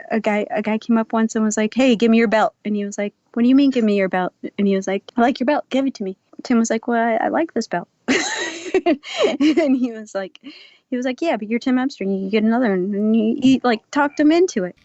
a guy came up once and was like, "Hey, give me your belt." And he was like, "What do you mean, give me your belt?" And he was like, "I like your belt. Give it to me." Tim was like, "Well, I like this belt." And he was like, "Yeah, but you're Tim Armstrong. You get another." And he like talked him into it.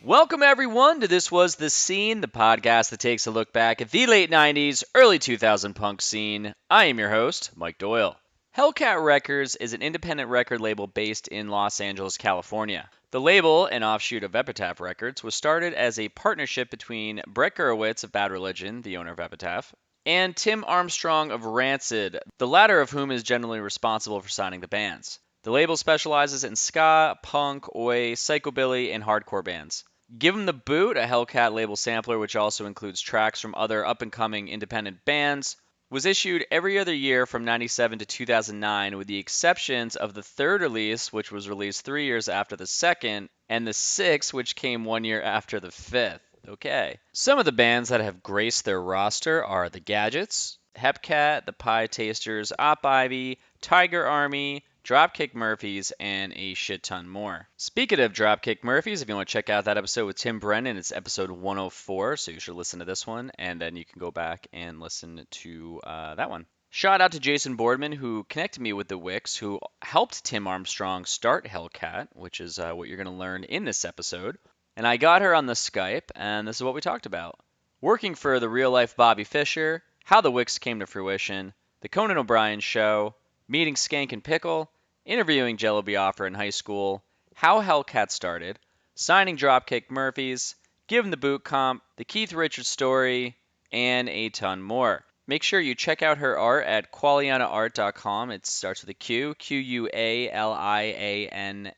Welcome, everyone, to This Was the Scene, the podcast that takes a look back at the late 90s, early 2000 punk scene. I am your host, Mike Doyle. Hellcat Records is an independent record label based in Los Angeles, California. The label, an offshoot of Epitaph Records, was started as a partnership between Brett Gurewitz of Bad Religion, the owner of Epitaph, and Tim Armstrong of Rancid, the latter of whom is generally responsible for signing the bands. The label specializes in ska, punk, oi, psychobilly, and hardcore bands. Give 'em the Boot, a Hellcat label sampler which also includes tracks from other up-and-coming independent bands, was issued every other year from 97 to 2009 with the exceptions of the third release, which was released 3 years after the second, and the sixth, which came 1 year after the fifth. Okay. Some of the bands that have graced their roster are the Gadjits, Hepcat, the Pietasters, Op Ivy, Tiger Army, Dropkick Murphys, and a shit ton more. Speaking of Dropkick Murphys, if you want to check out that episode with Tim Brennan, it's episode 104, so you should listen to this one, and then you can go back and listen to that one. Shout out to Jason Boardman, who connected me with the Wicks, who helped Tim Armstrong start Hellcat, which is what you're going to learn in this episode. And I got her on the Skype, and this is what we talked about. Working for the real-life Bobby Fischer, how the Wicks came to fruition, the Conan O'Brien Show, meeting Skank and Pickle, interviewing Jello Biafra in high school, how Hellcat started, signing Dropkick Murphys, Give 'em the Boot comp, the Keith Richards story, and a ton more. Make sure you check out her art at qualianaart.com. It starts with a Q, Qualianaart,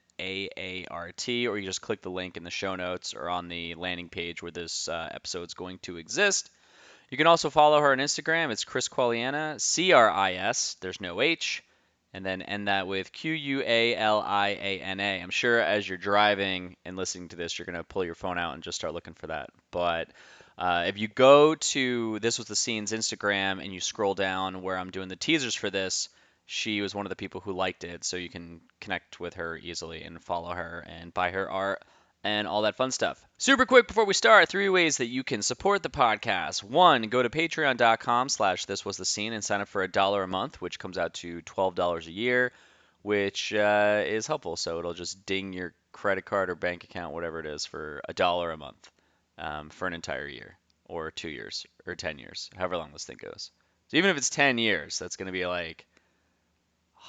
or you just click the link in the show notes or on the landing page where this episode's going to exist. You can also follow her on Instagram. It's Cris Qualiana, Cris, there's no H, and then end that with Qualiana. I'm sure as you're driving and listening to this, you're going to pull your phone out and just start looking for that. But if you go to This Was the Scene's Instagram and you scroll down where I'm doing the teasers for this, she was one of the people who liked it, so you can connect with her easily and follow her and buy her art and all that fun stuff. Super quick before we start, 3 ways that you can support the podcast. 1, go to patreon.com/thiswasthescene and sign up for $1 a month, which comes out to $12 a year, which is helpful. So it'll just ding your credit card or bank account, whatever it is, for $1 a month for an entire year, or 2 years, or 10 years, however long this thing goes. So even if it's 10 years, that's going to be like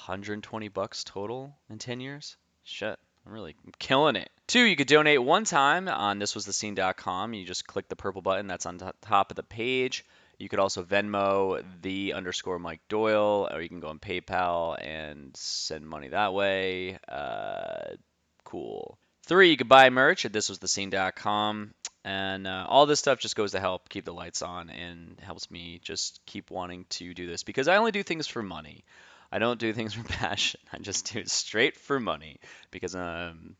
$120 total in 10 years. Shit. I'm killing it. 2, you could donate one time on thiswasthescene.com. You just click the purple button that's on top of the page. You could also Venmo _Mike Doyle, or you can go on PayPal and send money that way. Cool. 3, you could buy merch at thiswasthescene.com. And all this stuff just goes to help keep the lights on and helps me just keep wanting to do this because I only do things for money. I don't do things for passion. I just do it straight for money because I'm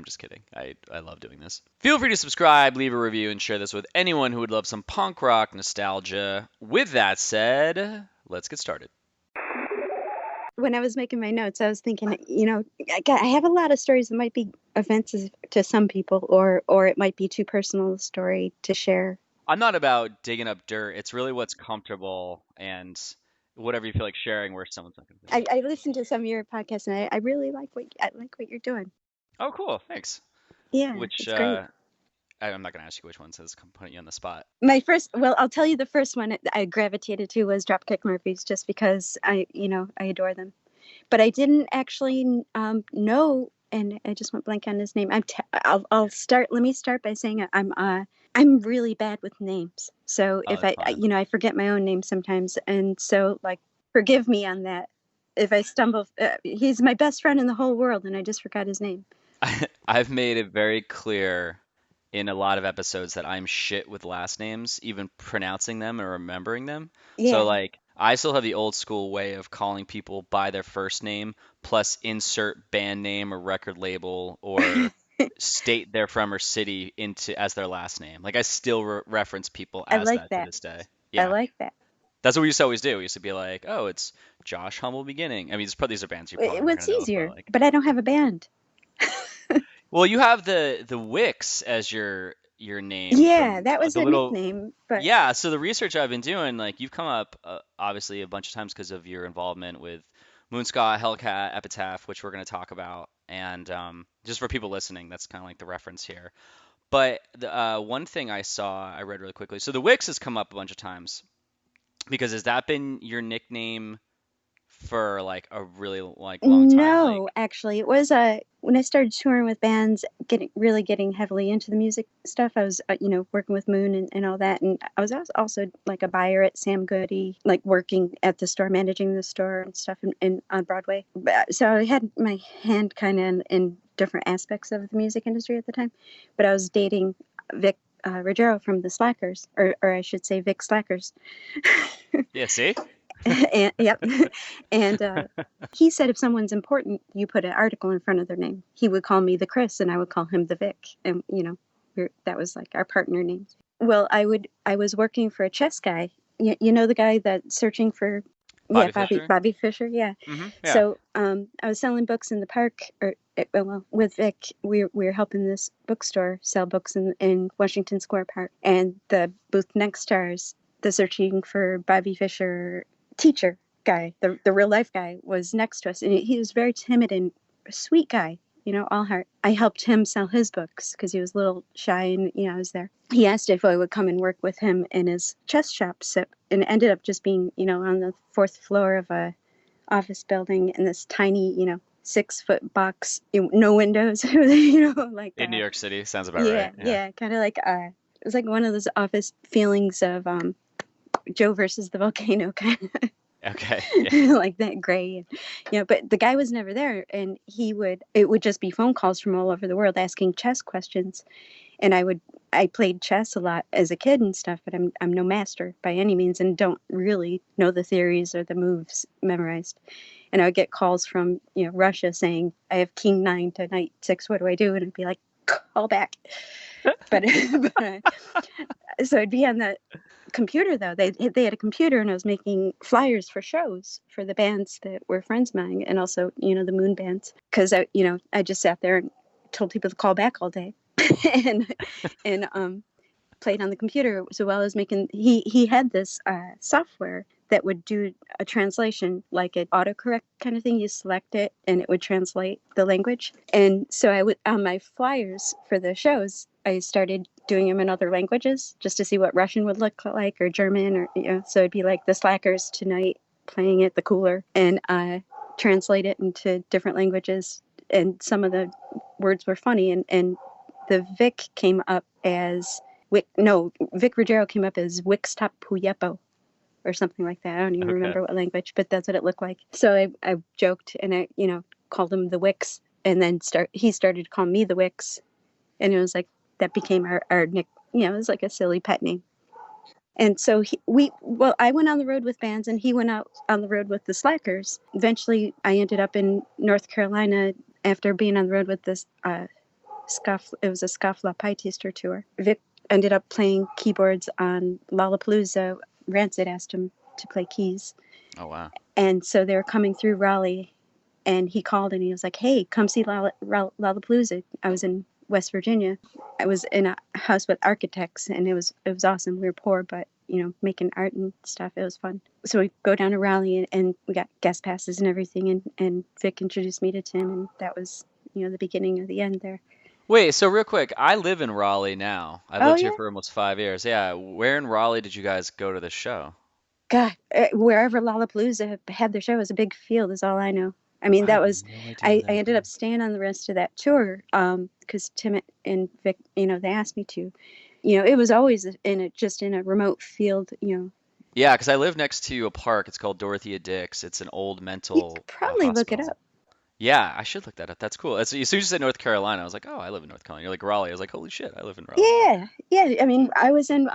just kidding. I love doing this. Feel free to subscribe, leave a review, and share this with anyone who would love some punk rock nostalgia. With that said, let's get started. When I was making my notes, I was thinking, I have a lot of stories that might be offensive to some people, or it might be too personal a story to share. I'm not about digging up dirt. It's really what's comfortable and whatever you feel like sharing where someone's not going to. I listened to some of your podcasts, and I really like what you're doing. Oh, cool. Thanks. Yeah, it's great. I'm not going to ask you which one, says putting you on the spot. I'll tell you the first one I gravitated to was Dropkick Murphys, just because I adore them. But I didn't actually know, and I just went blank on his name. Let me start by saying I'm really bad with names. So if I forget my own name sometimes, and so forgive me on that. If I stumble, he's my best friend in the whole world, and I just forgot his name. I've made it very clear in a lot of episodes that I'm shit with last names, even pronouncing them or remembering them. Yeah. So I still have the old school way of calling people by their first name plus insert band name or record label or state they're from or city into as their last name. Like I still reference people I as like that to that. this day. I Yeah. like that. That's what we used to always do. We used to be like, "Oh, it's Josh Humble Beginning." I mean, these are bands you're probably not What's gonna know of, but easier? like, But I don't have a band. well, you have the Wicks as your name Yeah, from that was the a little. nickname, but Yeah, so the research I've been doing, like you've come up obviously a bunch of times because of your involvement with Moonscott, Hellcat, Epitaph, which we're going to talk about, and just for people listening, that's kind of like the reference here. But the one thing I read really quickly. So the Wicks has come up a bunch of times because has that been your nickname for like a really like long time? Like, no, actually, it was when I started touring with bands, getting heavily into the music stuff. I was, working with Moon and all that, and I was also like a buyer at Sam Goody, like working at the store, managing the store and stuff, on Broadway. So I had my hand kind of in different aspects of the music industry at the time. But I was dating Vic Rogero from the Slackers, or I should say Vic Slackers. yeah, see? And, yep. And he said if someone's important, you put an article in front of their name. He would call me the Cris, and I would call him the Vic, and that was like our partner names. Well, I was working for a chess guy. You know the guy that's searching for, yeah, Bobby Fischer? Bobby Fischer, yeah. Yeah. So I was selling books in the park, with Vic. We were helping this bookstore sell books in Washington Square Park, and the booth next to ours, the searching for Bobby Fischer teacher guy, the real life guy, was next to us, and he was very timid and a sweet guy, all heart. I helped him sell his books because he was a little shy, and I was there. He asked if I would come and work with him in his chess shop, and it ended up just being, on the fourth floor of a office building in this tiny, 6-foot box, no windows, like In New York City, sounds about right. yeah, Yeah. yeah, kind of like it was like one of those office feelings of Joe versus the volcano kind of. Okay. Yeah. Like that gray, but the guy was never there, and it would just be phone calls from all over the world asking chess questions. And I played chess a lot as a kid and stuff, but I'm no master by any means, and don't really know the theories or the moves memorized. And I would get calls from Russia saying, I have king 9 to knight 6, what do I do? And I'd be like, call back. but, but so I'd be on the computer, though. They had a computer, and I was making flyers for shows for the bands that were friends of mine, and also the Moon bands, because I just sat there and told people to call back all day. and played on the computer. So while I was making, he had this software that would do a translation, like an autocorrect kind of thing. You select it and it would translate the language. And so I would, on my flyers for the shows, I started doing them in other languages just to see what Russian would look like, or German, or so it'd be like the Slackers tonight playing at the Cooler, and translate it into different languages. And some of the words were funny, and the Vic came up as Vic Rogero came up as Wixtop Puyepo or something like that. I don't even Okay. remember what language, but that's what it looked like. So I joked, and I called him the Wix, and then he started to call me the Wix, and it was like that became our nick. It was like a silly pet name. And so I went on the road with bands, and he went out on the road with the Slackers. Eventually, I ended up in North Carolina after being on the road with this it was a Scofflaw Pietasters tour. Vic ended up playing keyboards on Lollapalooza. Rancid asked him to play keys. Oh wow. And so they were coming through Raleigh, and he called, and he was like, hey, come see Lollapalooza. I was in West Virginia. I was in a house with architects, and it was awesome. We were poor, but making art and stuff. It was fun. So we go down to Raleigh, and we got guest passes and everything, and Vic introduced me to Tim, and that was the beginning of the end there. Wait, so real quick, I live in Raleigh now. I've Oh lived here yeah. for almost 5 years. Yeah, where in Raleigh did you guys go to this show? God, wherever Lollapalooza had their show was a big field, is all I know. I mean, I that have was, no idea where I that ended up is. staying on the rest of that tour because Tim and Vic, they asked me to. It was always just in a remote field. Yeah, because I live next to a park. It's called Dorothea Dix. It's an old You mental could probably look it hospital. up. Yeah, I should look that up. That's cool. As soon as you said North Carolina, I was like, oh, I live in North Carolina. You're like Raleigh. I was like, holy shit, I live in Raleigh. Yeah, yeah. I mean, I was in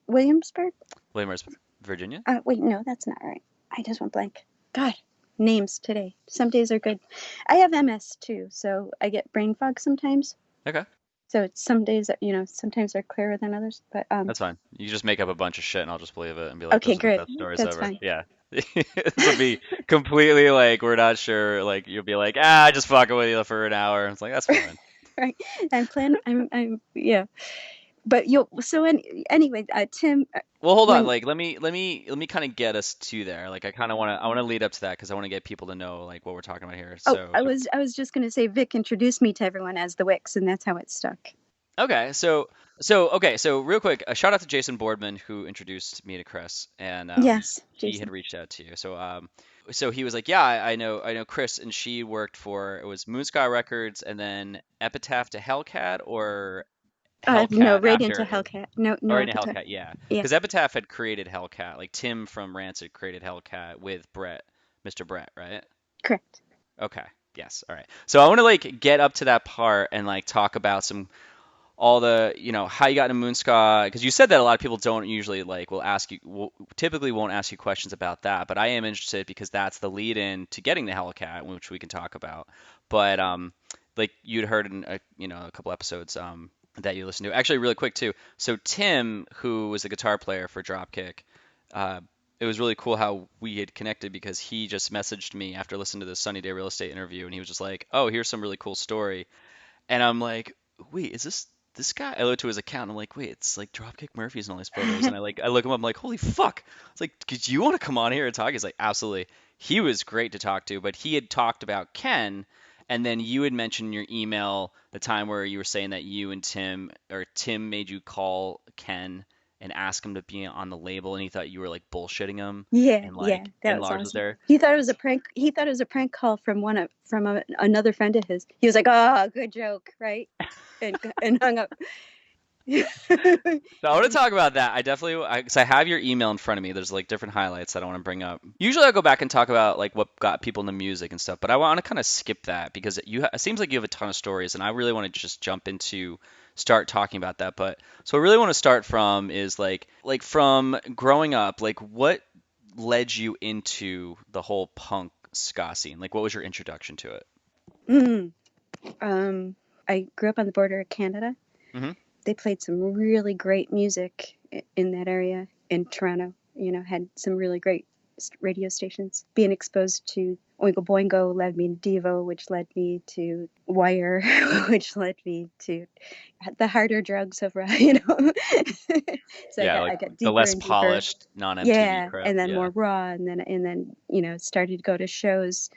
Williamsburg. Williamsburg, Virginia? Wait, no, that's not right. I just went blank. God. names today. Some days are good. I have MS too, so I get brain fog sometimes. Okay, So it's some days that sometimes they're clearer than others. But that's fine. You just make up a bunch of shit and I'll just believe it and be like, okay, those are the great. best stories That's ever. fine. Yeah. This will be completely like we're not sure. Like you'll be like, ah, just fucking with you for an hour. It's like that's fine. Right. I'm yeah. But you so anyway, Tim, Well, hold on. when Like, let me kind of get us to there. Like, I want to lead up to that because I want to get people to know like what we're talking about here. oh, So, I was just gonna say Vic introduced me to everyone as the Wicks, and that's how it stuck. okay, so real quick, a shout out to Jason Boardman who introduced me to Chris, and Yes, he had Jason. reached out to you. So he was like, yeah, I know Chris, and she worked for it was Moonsky Records, and then Epitaph to Hellcat or No, Hellcat right into after. Hellcat. No, Or no in epitaph. Hellcat, yeah. Yeah, Because Epitaph had created Hellcat. Like Tim from Rancid created Hellcat with Brett, Mr. Brett, right? correct. Okay. Yes. All right. So I want to like get up to that part and like talk about some all the how you got into Moonsky because you said that a lot of people don't usually like typically won't ask you questions about that, but I am interested because that's the lead in to getting the Hellcat, which we can talk about. But like you'd heard in a couple episodes that you listened to. Actually, really quick too. So Tim, who was the guitar player for Dropkick, uh, it was really cool how we had connected because he just messaged me after listening to the Sunny Day Real Estate interview, and he was just like, "Oh, here's some really cool story." And I'm like, "Wait, is this guy?" I look to his account, and I'm like, "Wait, it's like Dropkick Murphys and all these photos." And I look him up, I'm like, "Holy fuck!" It's like, "Did you want to come on here and talk?" He's like, "Absolutely." He was great to talk to, but he had talked about Ken, and then you had mentioned in your email the time where you were saying that you and Tim made you call Ken and ask him to be on the label, and he thought you were like bullshitting him, Yeah, and yeah, like, that and was Lars was awesome. there. He thought it was a prank. He thought it was a prank call from another friend of his. He was like, "Oh, good joke, right?" And hung up. So I want to talk about that. I definitely, because I have your email in front of me. There's like different highlights that I want to bring up. Usually I go back and talk about like what got people into music and stuff, but I want to kind of skip that because it seems like you have a ton of stories, and I really want to just jump into start talking about that. But so I really want to start from is like from growing up, like what led you into the whole punk ska scene? Like what was your introduction to it? Mm. Um, I grew up on the border of Canada. Hmm. They played some really great music in that area in Toronto. Had some really great radio stations. Being exposed to Oingo Boingo led me to Devo, which led me to Wire, which led me to the harder drugs of rock. So Yeah, I like got the deeper less and deeper. polished non-MTV Yeah, crap. and then Yeah. more raw, and then started to go to shows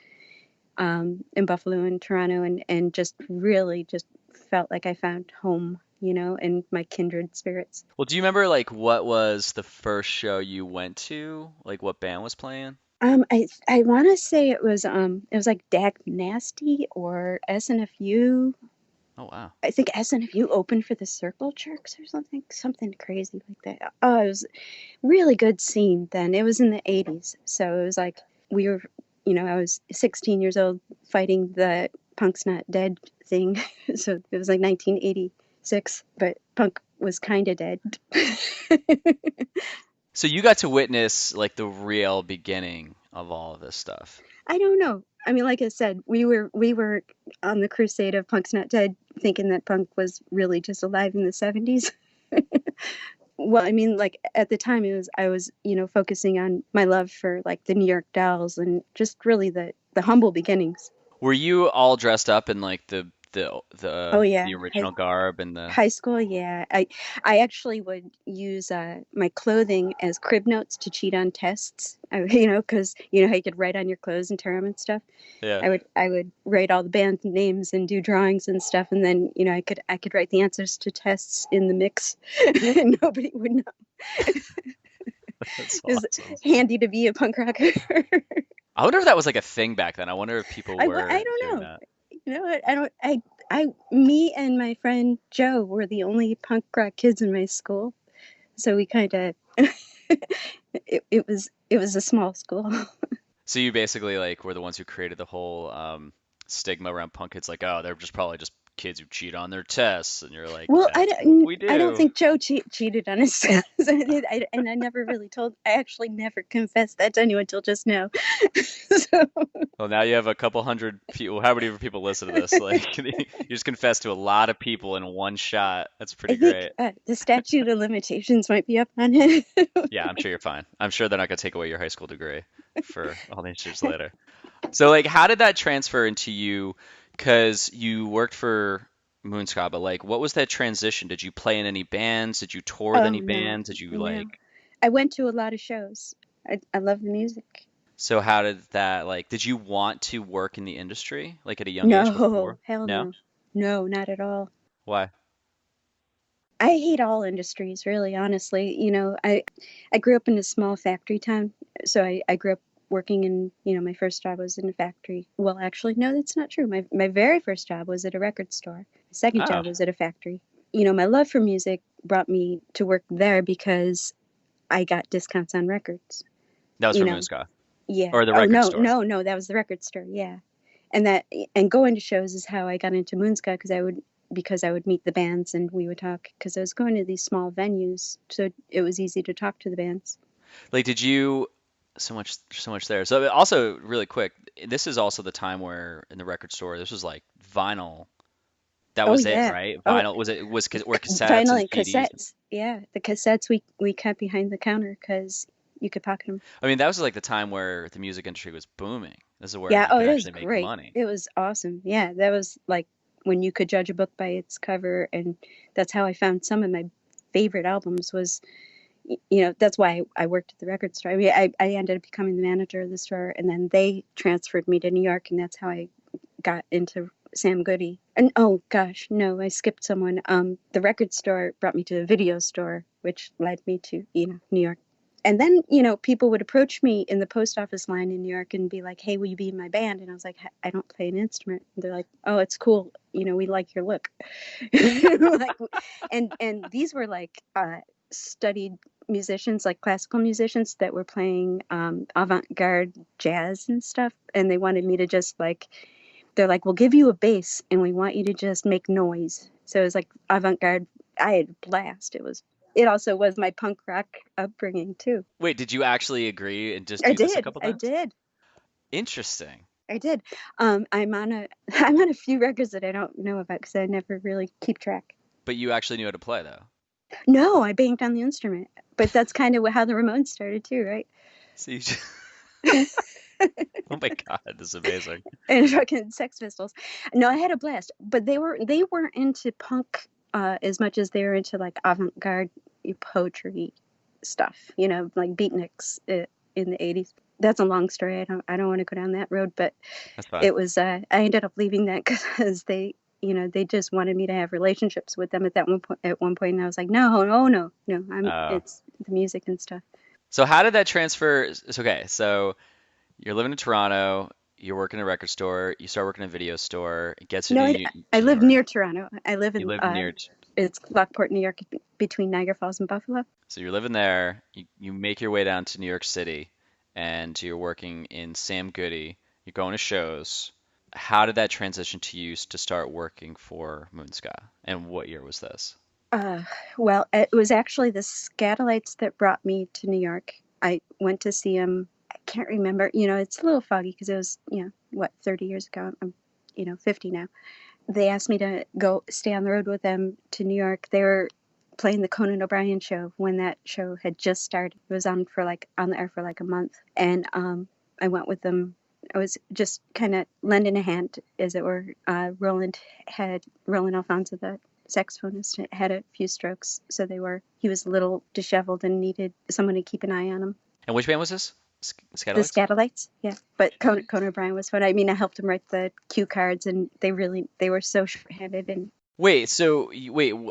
in Buffalo and Toronto, and just really just felt like I found home, and my kindred spirits. Well, do you remember like what was the first show you went to? Like what band was playing? I want to say it was like Dak Nasty or SNFU. Oh wow. I think SNFU opened for the Circle Jerks or something crazy like that. Oh, it was really good scene then. It was in the 80s. So it was like we were, I was 16 years old fighting the Punk's Not Dead thing. So it was like 1986, but punk was kind of dead. So you got to witness like the real beginning of all of this stuff. I don't know. I mean, like I said, we were on the crusade of Punk's Not Dead, thinking that punk was really just alive in the 70s. Well, I mean, like at the time, I was focusing on my love for like the New York Dolls and just really the humble beginnings. Were you all dressed up in like the Oh the yeah, the original garb and the high school, yeah. I actually would use my clothing as crib notes to cheat on tests. Because how you could write on your clothes and tear them and stuff. yeah. I would write all the band names and do drawings and stuff, and then I could write the answers to tests in the mix, and nobody would know. That's It was awesome. handy to be a punk rocker. I wonder if that was like a thing back then. I wonder if people I were don't doing know. that. You know what? I don't. Me and my friend Joe were the only punk rock kids in my school, so we kind of. it was a small school. So you basically like were the ones who created the whole stigma around punk kids like, oh, they're just probably just kids who cheat on their tests, and you're like, Well, that's what we I don't do. think Joe cheated on his tests, and I never really told. I actually never confessed that to anyone until just now. So Well, now you have a couple hundred people. How many people listen to this? Like, you just confessed to a lot of people in one shot. That's I pretty think great. the statute of limitations might be up on it. Yeah, I'm sure you're fine. I'm sure they're not gonna take away your high school degree for all these years later. So, like, how did that transfer into you? Because you worked for Moonska, but like, what was that transition? Did you play in any bands? Did you tour with Oh any no, bands? Did you no. like? I went to a lot of shows. I love the music. So how did that like? Did you want to work in the industry like at a young age No, before? hell No? no. No, not at all. Why? I hate all industries, really, honestly. I grew up in a small factory town, so I grew up working in, my first job was in a factory. Well, actually, no, that's not true. My very first job was at a record store. My second Oh, job was at a factory. My love for music brought me to work there because I got discounts on records. that was You from know, Moonska yeah. or the Oh record no, store. no, no, that was the record store. Yeah, and going to shows is how I got into Moonska because I would meet the bands and we would talk because I was going to these small venues, so it was easy to talk to the bands. Like, did you so much there. So also really quick, this is also the time where in the record store this was like vinyl. That Oh was it, yeah. right? Oh, Vinyl or cassettes vinyl and and CDs. cassettes. Yeah, the cassettes we kept behind the counter because you could pocket them. I mean, that was like the time where the music industry was booming. This is where Yeah. you Oh, could it was actually make great. money. It was awesome. Yeah, that was like when you could judge a book by its cover, and that's how I found some of my favorite albums. Was that's why I worked at the record store. I mean, I ended up becoming the manager of the store, and then they transferred me to New York, and that's how I got into Sam Goody. And oh gosh, no, I skipped someone. The record store brought me to the video store, which led me to New York. And then people would approach me in the post office line in New York and be like, "Hey, will you be in my band?" And I was like, "I don't play an instrument." And they're like, "Oh, it's cool. We like your look." Like, and these were like studied musicians, like classical musicians that were playing avant-garde jazz and stuff, and they wanted me to just like they're like, "We'll give you a bass and we want you to just make noise." So it was like avant-garde. I had a blast. It also was my punk rock upbringing too. Wait, did you actually agree and just I do this a did. couple I times? did. Interesting. I did. I'm on a I'm on a few records that I don't know about because I never really keep track. But you actually knew how to play though. No, I banged on the instrument, but that's kind of how the Ramones started too, right? So you just, oh my God, this is amazing. And fucking Sex Pistols. No, I had a blast, but they weren't into punk as much as they were into like avant-garde poetry stuff. Like beatniks in the '80s. That's a long story. I don't want to go down that road, but That's fine. it was. I ended up leaving that because they just wanted me to have relationships with them at one point, and I was like, no, no, no, no. Oh. It's the music and stuff. So how did that transfer? Okay, so you're living in Toronto, you're working in a record store, you start working in a video store, it gets you No, I to New live York. near Toronto. I live You in live near, it's Lockport, New York, between Niagara Falls and Buffalo. so you're living there, you make your way down to New York City, and you're working in Sam Goody, you're going to shows. How did that transition to you to start working for Moonska? And what year was this? Uh, well, it was actually the Scatolites that brought me to New York. I went to see them. I can't remember. It's a little foggy because it was, 30 years ago. I'm, 50 now. They asked me to go stay on the road with them to New York. They were playing the Conan O'Brien show when that show had just started. It was on the air for like a month, and I went with them. I was just kind of lending a hand, as it were. Roland Alfonso, the saxophonist, had a few strokes, so he was a little disheveled and needed someone to keep an eye on him. And which band was this? The Scatolites? Scatolites, yeah. But Conan O'Brien was fun. I mean, I helped him write the cue cards, and they were so short-handed. And Wait, so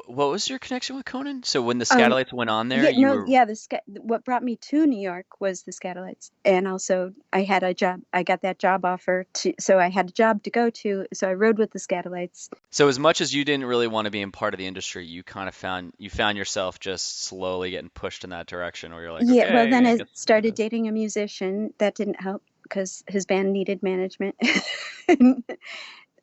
what was your connection with Conan? So when the um, Scatolites went on there, yeah, you no, were yeah. What brought me to New York was the Scatolites, and also I had a job. I got that job offer so I had a job to go to. So I rode with the Scatolites. so as much as you didn't really want to be in part of the industry, you kind of found yourself just slowly getting pushed in that direction, where you're like, Yeah, well, then okay, I I guess I'll do started this. dating a musician. That didn't help because his band needed management. And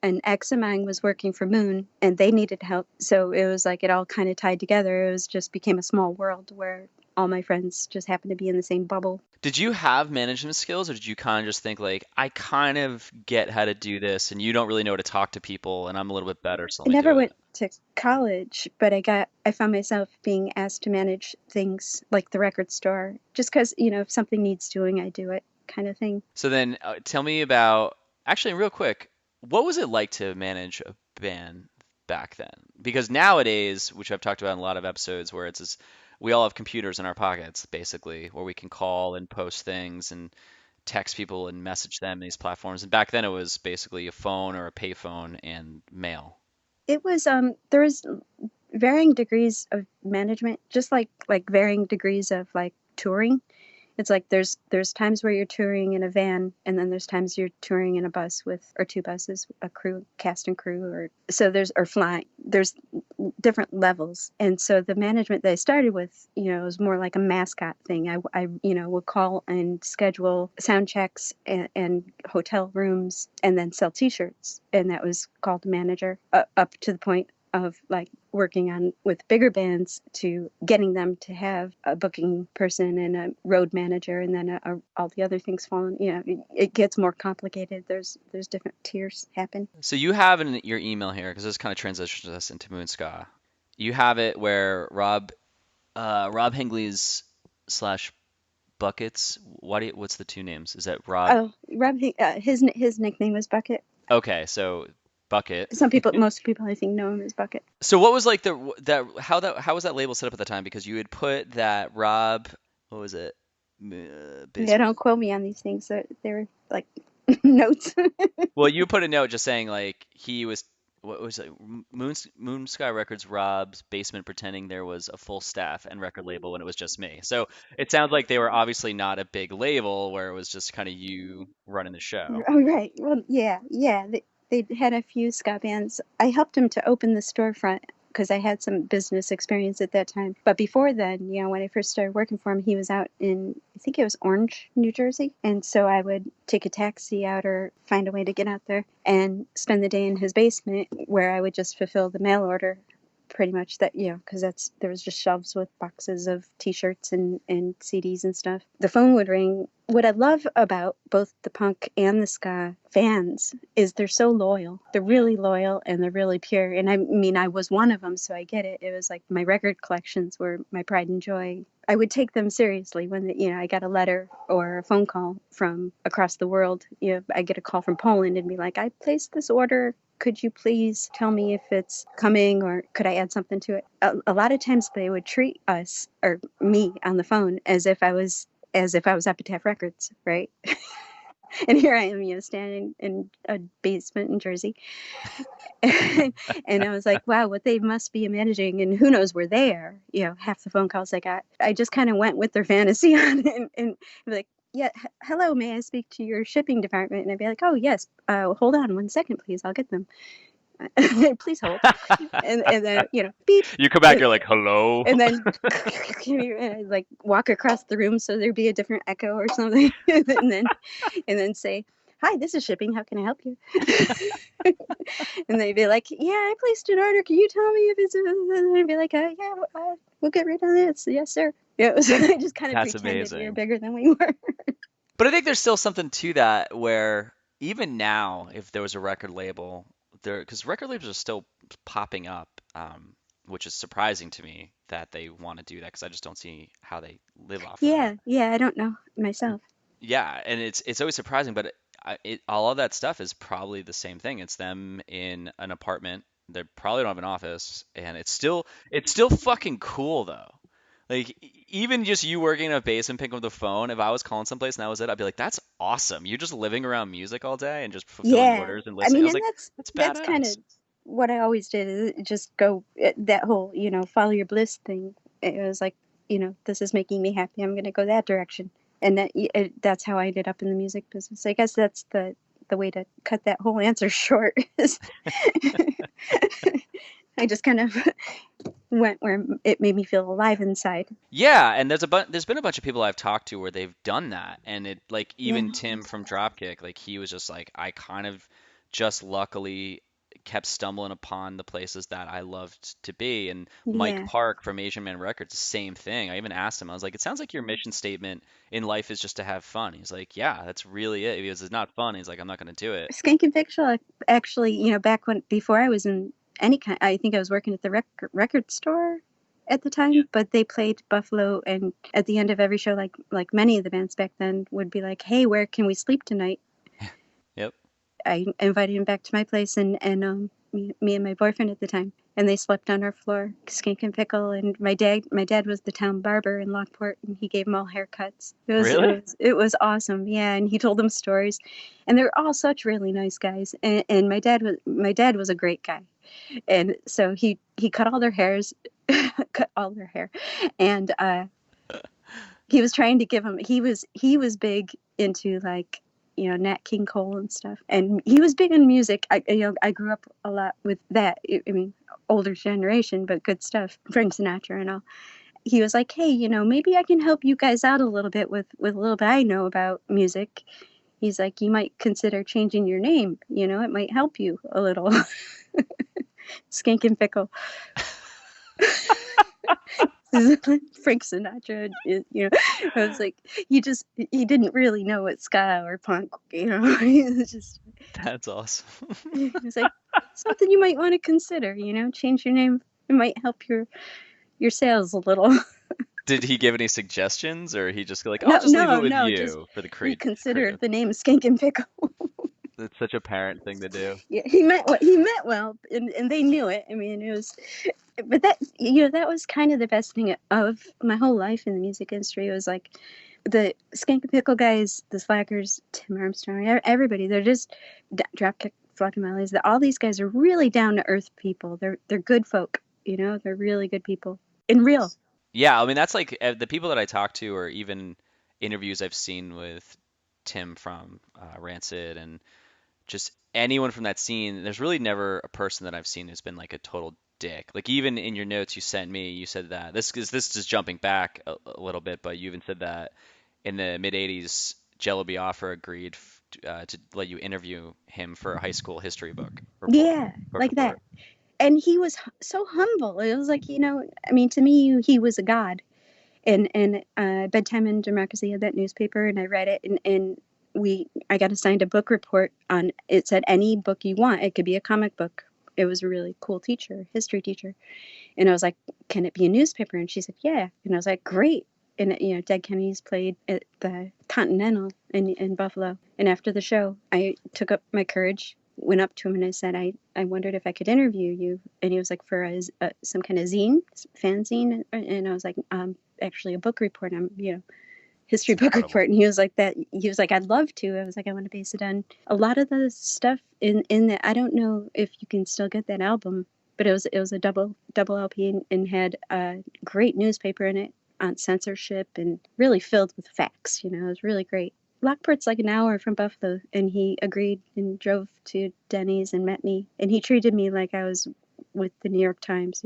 an ex of mine was working for Moon and they needed help. So it was like it all kind of tied together. It was just became a small world where all my friends just happened to be in the same bubble. Did you have management skills, or did you kind of just think like, I kind of get how to do this, and you don't really know how to talk to people, and I'm a little bit better, so I let me never do it? went to college, but I found myself being asked to manage things like the record store just because, if something needs doing, I do it kind of thing. So then, tell me about, actually, real quick, what was it like to manage a band back then? Because nowadays, which I've talked about in a lot of episodes, where it's this, we all have computers in our pockets, basically, where we can call and post things and text people and message them in these platforms. And back then, it was basically a phone or a payphone and mail. It was there was varying degrees of management, just like varying degrees of like touring. It's like there's times where you're touring in a van, and then there's times you're touring in a bus with or two buses, a crew, cast and crew, or so there's or flying. There's different levels, and so the management that I started with, was more like a mascot thing. I would call and schedule sound checks and hotel rooms, and then sell T-shirts, and that was called manager. Up to the point of like working on with bigger bands to getting them to have a booking person and a road manager, and then all the other things falling. It gets more complicated. There's different tiers happen. So you have in your email here, because this kind of transitions us into Moonska. You have it where Rob Hingley's slash Buckets. What's the two names? Is that Rob? Oh, Rob, his nickname was Bucket. Okay, so Bucket. Most people I think know him as Bucket. So what was like how was that label set up at the time? Because you had put that Rob, what was it? Yeah, don't quote me on these things. They were like notes. Well, you put a note just saying like he was, what was it? Moon Sky Records Rob's basement, pretending there was a full staff and record label when it was just me. So it sounds like they were obviously not a big label where it was just kind of you running the show. Oh, right. Well, yeah. They had a few ska bands. I helped him to open the storefront because I had some business experience at that time. But before then, when I first started working for him, he was out in, I think it was Orange, New Jersey. And so I would take a taxi out or find a way to get out there and spend the day in his basement where I would just fulfill the mail order. Pretty much that, because there was just shelves with boxes of T-shirts and CDs and stuff. The phone would ring. What I love about both the punk and the ska fans is they're so loyal. They're really loyal and they're really pure. And I mean, I was one of them, so I get it. It was like my record collections were my pride and joy. I would take them seriously when I got a letter or a phone call from across the world. I get a call from Poland and be like, I placed this order. Could you please tell me if it's coming, or could I add something to it? A lot of times they would treat us or me on the phone as if I was Epitaph Records, right? And here I am, standing in a basement in Jersey. And I was like, wow, what they must be managing, and who knows where they are, half the phone calls I got. I just kind of went with their fantasy on it and be like, yeah, hello, may I speak to your shipping department? And I'd be like, oh, yes, hold on 1 second, please, I'll get them. Please hold. And then, beep. You come back, you're like, hello. And then and like walk across the room so there'd be a different echo or something. and then say, hi, this is shipping. How can I help you? And they'd be like, yeah, I placed an order. Can you tell me if it's... And I'd be like, we'll get rid of this. Yes, sir. Yeah, so I just kind of That's pretended amazing. we were bigger than we were. But I think there's still something to that where even now, if there was a record label, because record labels are still popping up, which is surprising to me that they want to do that because I just don't see how they live off of it. Yeah, I don't know myself. Yeah, and it's always surprising, but all of that stuff is probably the same thing. It's them in an apartment. They probably don't have an office, and it's still fucking cool though. Like even just you working in a basement, picking up the phone. If I was calling someplace and that was it, I'd be like, "That's awesome! You're just living around music all day and just fulfilling orders and listening." I was like, "That's badass." That's kind of what I always did. Is just go that whole follow your bliss thing. It was like this is making me happy. I'm going to go that direction, and that's how I ended up in the music business. I guess that's the way to cut that whole answer short. I just kind of went where it made me feel alive inside. Yeah, and there's been a bunch of people I've talked to where they've done that, and it like even Tim from Dropkick, like he was just like, I kind of just luckily kept stumbling upon the places that I loved to be. And Mike Yeah. Park from Asian Man Records, the same thing. I even asked him, I was like, it sounds like your mission statement in life is just to have fun. He's like, yeah, that's really it. Because it's not fun. He's like, I'm not going to do it. Skank and Victual, actually, back before I was in any kind, I think I was working at the record store at the time, but they played Buffalo, and at the end of every show, like many of the bands back then would be like, hey, where can we sleep tonight? Yep. I invited him back to my place, and me and my boyfriend at the time, and they slept on our floor, Skink and Pickle. And my dad was the town barber in Lockport, and he gave them all haircuts. Really? It was awesome, yeah. And he told them stories, and they're all such really nice guys. And my dad was a great guy, and so he cut all their hairs, cut all their hair, and he was trying to give them. He was big into like Nat King Cole and stuff, and he was big in music. I grew up a lot with that. I mean, older generation, but good stuff. Frank Sinatra and all. He was like, hey, maybe I can help you guys out a little bit with a little bit I know about music. He's like, you might consider changing your name. It might help you a little. Skink and Pickle. Frank Sinatra, I was like, he didn't really know what ska or punk, he was just, That's awesome. he was like, something you might want to consider, change your name. It might help your sales a little. Did he give any suggestions, or he just go like, No, I'll just leave it no, with no, just you for the reconsider creative? the name Skink and Pickle. It's such a parent thing to do. Yeah, he meant well, and they knew it. I mean, it was, but that was kind of the best thing of my whole life in the music industry. It was like the Skank and Pickle guys, the Slackers, Tim Armstrong, everybody. They're just Dropkick, Flock and Mollies. All these guys are really down to earth people. They're good folk. They're really good people and real. Yeah, I mean that's like the people that I talk to, or even interviews I've seen with Tim from Rancid, and just anyone from that scene. There's really never a person that I've seen who's been like a total dick. Like even in your notes you sent me, you said that this is jumping back a little bit, but you even said that in the mid '80s, Jello Biafra agreed to let you interview him for a high school history book report. Yeah, Book like that. report. And he was so humble. It was like, I mean, to me, he was a god. And Bedtime and Democracy had that newspaper, and I read it, and I got assigned a book report on. It said any book you want. It could be a comic book. It was a really cool teacher, history teacher, and I was like, "Can it be a newspaper?" And she said, "Yeah." And I was like, "Great." And Dead Kennedys played at the Continental in Buffalo. And after the show, I took up my courage, went up to him, and I said, I wondered if I could interview you. And he was like, for some kind of zine, fanzine. And I was like, actually a book report. I'm, history It's book incredible. report. And he was like that. He was like, I'd love to. I was like, I want to base it on a lot of the stuff in that. I don't know if you can still get that album, but it was a double LP, and had a great newspaper in it on censorship, and really filled with facts. It was really great. Lockport's like an hour from Buffalo, and he agreed and drove to Denny's and met me. And he treated me like I was with the New York Times.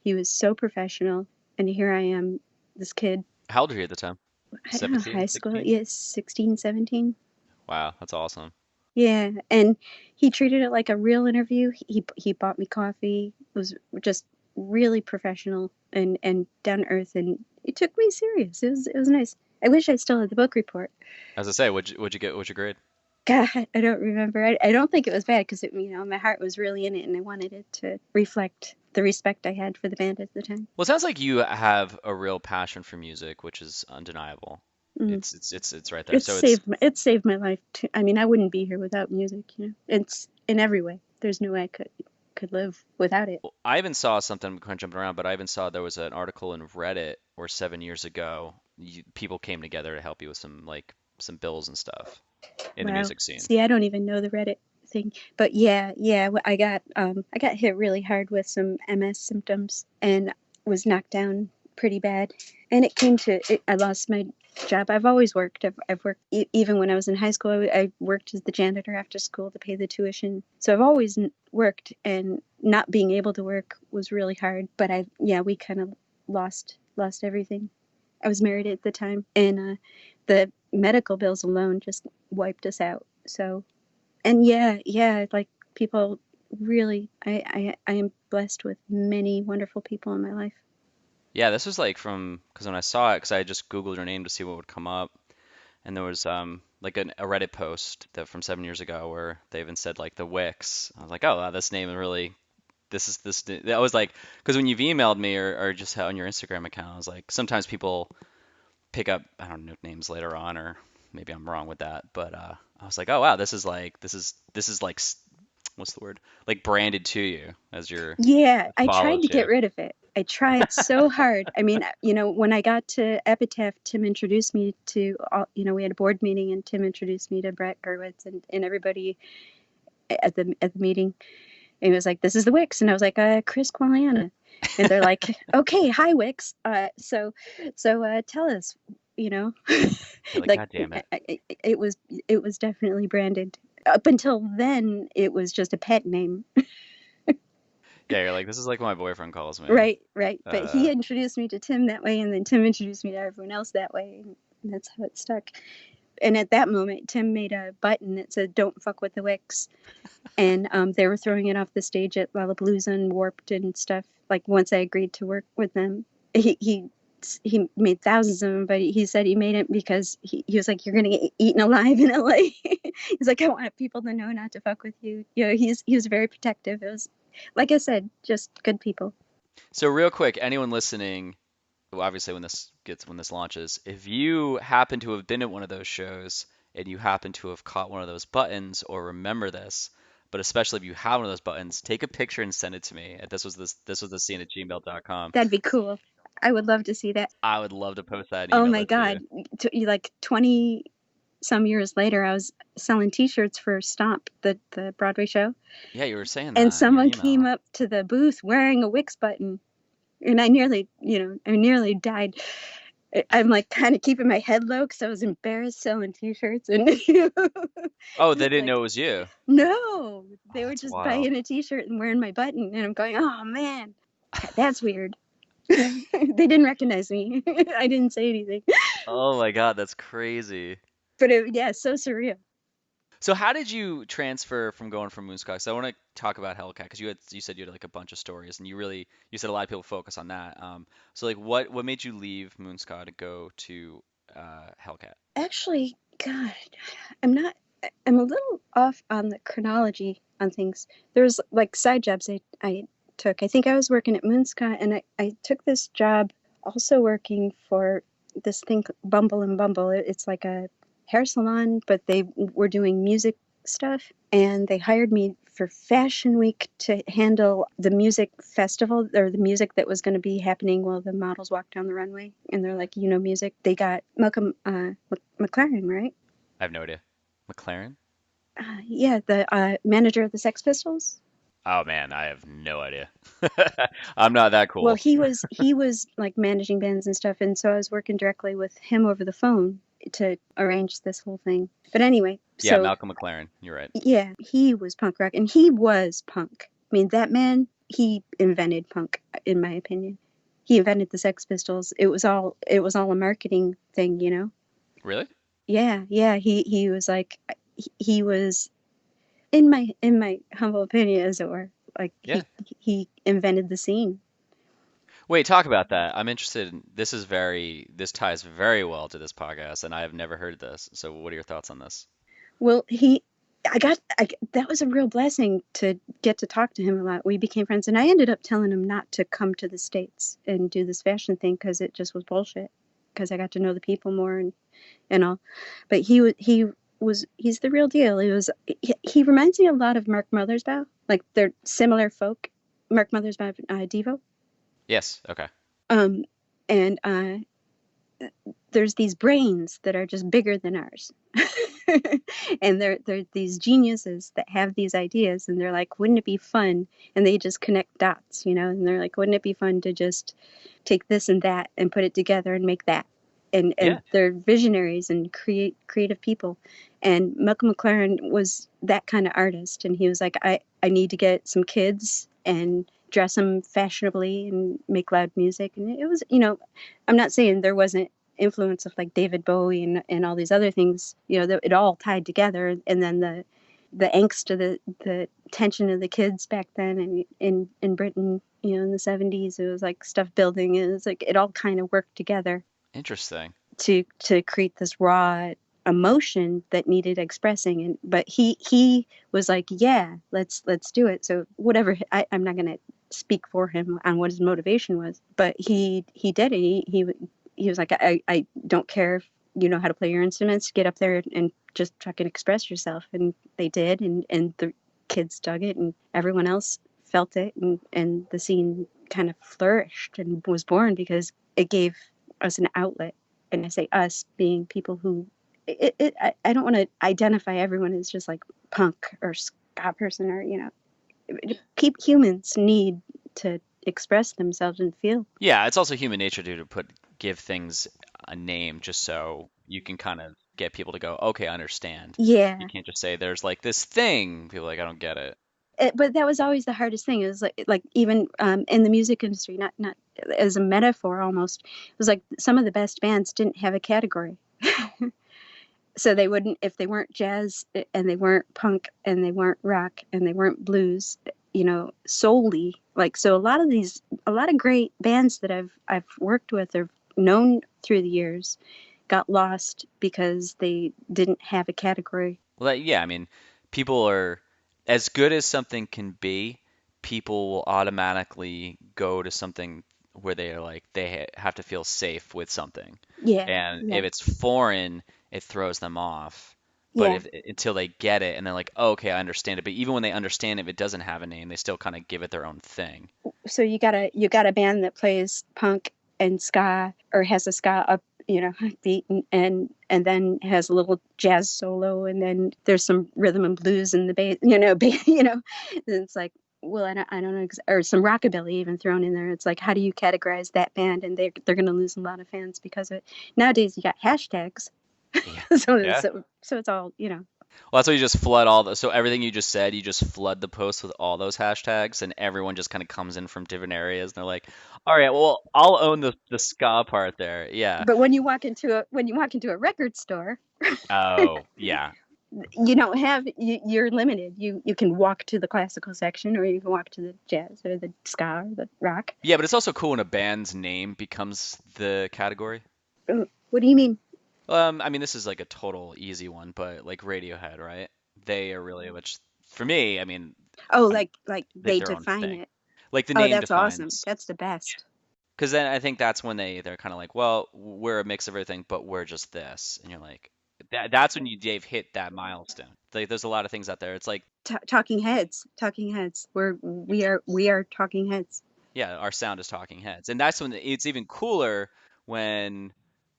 He was so professional. And here I am, this kid. How old are you at the time? I don't know, high 17, school. 16? Yes, 16, 17. Wow, that's awesome. Yeah, and he treated it like a real interview. He bought me coffee. Was just really professional and down to earth, and he took me serious. It was nice. I wish I still had the book report. As I say, what'd you get? What's your grade? God, I don't remember. I don't think it was bad because my heart was really in it, and I wanted it to reflect the respect I had for the band at the time. Well, it sounds like you have a real passion for music, which is undeniable. Mm. It's right there. So It saved my life too. I mean, I wouldn't be here without music. It's in every way. There's no way I could live without it. well, I even saw something. I'm kind of jumping around, but I even saw there was an article in Reddit where 7 years ago, people came together to help you with some bills and stuff in the Wow. music scene. See, I don't even know the Reddit thing, but yeah. I got hit really hard with some MS symptoms and was knocked down pretty bad. And it came to it, I lost my job. I've always worked. I've worked even when I was in high school. I worked as the janitor after school to pay the tuition. So I've always worked, and not being able to work was really hard. But we kind of lost everything. I was married at the time, and the medical bills alone just wiped us out. So, and like People really, I am blessed with many wonderful people in my life. Yeah, this was like from because when I saw it, because I just Googled her name to see what would come up, and there was like a Reddit post that from 7 years ago where they even said like the Wicks. I was like, oh, wow, this name is really this. That was like because when you've emailed me or just on your Instagram account, I was like sometimes people pick up I don't know names later on or maybe I'm wrong with that, but I was like, oh wow, this is like what's the word? Like branded to you as your Yeah, I tried follows to get you. rid of it. I tried so hard. I mean, when I got to Epitaph, Tim introduced me to all, we had a board meeting and Tim introduced me to Brett Gurewitz and everybody at the meeting. And he was like, "This is the Wicks." And I was like, Cris Qualiana. And they're like, "Okay, hi Wicks. So tell us, you know." You're like, Like God damn it. it was definitely branded. Up until then, it was just a pet name. Yeah, you're like, this is like what my boyfriend calls me. Right, right. But he introduced me to Tim that way, and then Tim introduced me to everyone else that way, and that's how it stuck. And at that moment, Tim made a button that said "Don't fuck with the Wicks," and they were throwing it off the stage at Lollapalooza and Warped and stuff. Like once I agreed to work with them, he made thousands of them, but he said he made it because he was like, "You're gonna get eaten alive in LA." He's like, "I want people to know not to fuck with you." He was very protective. It was, like I said, just good people. So real quick, anyone listening, well, obviously when this launches, if you happen to have been at one of those shows and you happen to have caught one of those buttons or remember this, but especially if you have one of those buttons, take a picture and send it to me at this was the scene at gmail.com. That'd be cool. I would love to see that. I would love to post that and Oh email my that to you. God. Like 20 some years later, I was selling T-shirts for Stomp, the Broadway show, Yeah, you were saying and that in your someone came email. up to the booth wearing a Wix button, and I nearly died. I'm like kind of keeping my head low because I was embarrassed selling T-shirts, and Oh, they it's didn't like, know it was you. no, Oh, they were that's just wild. buying a T-shirt and wearing my button, and I'm going, oh man, that's weird. They didn't recognize me. I didn't say anything, Oh my God, that's crazy. but yeah, so surreal. So how did you transfer from going from Moonscock? So I want to talk about Hellcat because you said you had like a bunch of stories and you said a lot of people focus on that. So like what made you leave Moonscock to go to Hellcat? Actually, God, I'm not. I'm a little off on the chronology on things. There's like side jobs I took. I think I was working at Moonscott, and I took this job also working for this thing Bumble and Bumble. It's like a hair salon, but they were doing music stuff, and they hired me for Fashion Week to handle the music festival or the music that was going to be happening while the models walked down the runway. And they're like, music. They got Malcolm Mclaren, right? I have no idea. McLaren? Yeah, the manager of the Sex Pistols. Oh man, I have no idea. I'm not that Well, cool. he was like managing bands and stuff, and so I was working directly with him over the phone to arrange this whole thing. But anyway, Yeah, so Malcolm McLaren. You're right. yeah, he was punk rock, and he was punk. I mean, that man, he invented punk, in my opinion. He invented the Sex Pistols. It was all a marketing thing. Really? Yeah, yeah. He was like, he was, in my humble opinion, as it were, like Yeah. he invented the scene. Wait, talk about that. I'm interested in this ties very well to this podcast and I have never heard this. So what are your thoughts on this? Well, that was a real blessing to get to talk to him a lot. We became friends, and I ended up telling him not to come to the States and do this fashion thing because it just was bullshit. Because I got to know the people more and all. But he's the real deal. He reminds me a lot of Mark Mothersbaugh. Like they're similar folk. Mark Mothersbaugh, Devo. Yes. Okay. Um, and there's these brains that are just bigger than ours. And they're these geniuses that have these ideas, and they're like, wouldn't it be fun? And they just connect dots, and they're like, wouldn't it be fun to just take this and that and put it together and make that? And Yeah. they're visionaries and creative people. And Malcolm McLaren was that kind of artist, and he was like, I need to get some kids and dress them fashionably and make loud music. And it was, I'm not saying there wasn't influence of like David Bowie and all these other things, that it all tied together. And then the angst of the tension of the kids back then, and in Britain, in the 70s, it was like stuff building. It was like it all kind of worked together Interesting. to create this raw emotion that needed expressing. And but he was like, yeah, let's do it. So whatever, I'm not gonna speak for him on what his motivation was, but he did it. He was like, I don't care if you know how to play your instruments, get up there and just fucking express yourself. And they did, and the kids dug it, and everyone else felt it, and the scene kind of flourished and was born because it gave us an outlet. And I say us being people who I don't want to identify everyone as just like punk or ska person, or humans need to express themselves and feel. Yeah, it's also human nature to give things a name just so you can kind of get people to go, okay, I understand. You Yeah. can't just say there's like this thing. People are like, I don't get it. But that was always the hardest thing. It was like even in the music industry, not as a metaphor almost. It was like some of the best bands didn't have a category. So they wouldn't, if they weren't jazz and they weren't punk and they weren't rock and they weren't blues, solely. Like, so a lot of great bands that I've worked with or known through the years got lost because they didn't have a category. Well, yeah, I mean, people are as good as something can be, people will automatically go to something where they are like have to feel safe with something. Yeah, And yeah, if it's foreign, it throws them off. But yeah. if until they get it and they're like, oh, okay, I understand it. But even when they understand it, if it doesn't have a name, they still kind of give it their own thing. So you got a band that plays punk and ska, or has a ska up, beat, and then has a little jazz solo, and then there's some rhythm and blues in the bass, and it's like, well, I don't know, or some rockabilly even thrown in there. It's like, how do you categorize that band? And they're going to lose a lot of fans because of it. Nowadays you got hashtags. Yeah. so, Yeah. so it's all, Well, that's why you just flood all the, so everything you just said, you just flood the post with all those hashtags, and everyone just kind of comes in from different areas, and they're like, all right, well, I'll own the ska part there. Yeah. but when you walk into a record store, Oh, yeah. you don't have you're limited. You can walk to the classical section, or you can walk to the jazz or the ska or the rock. Yeah, but it's also cool when a band's name becomes the category. What do you mean? I mean, this is like a total easy one, but like Radiohead, right? They are really which for me, I mean, Oh, I'm like they have they their own define thing. it. Like the Oh, name that's awesome. defines. That's the best. Because then I think that's when they're kind of like, well, we're a mix of everything, but we're just this, and you're like, that's when Dave hit that milestone. Like, there's a lot of things out there. It's like, Talking heads. We are talking heads. yeah, our sound is Talking Heads, and that's when it's even cooler when,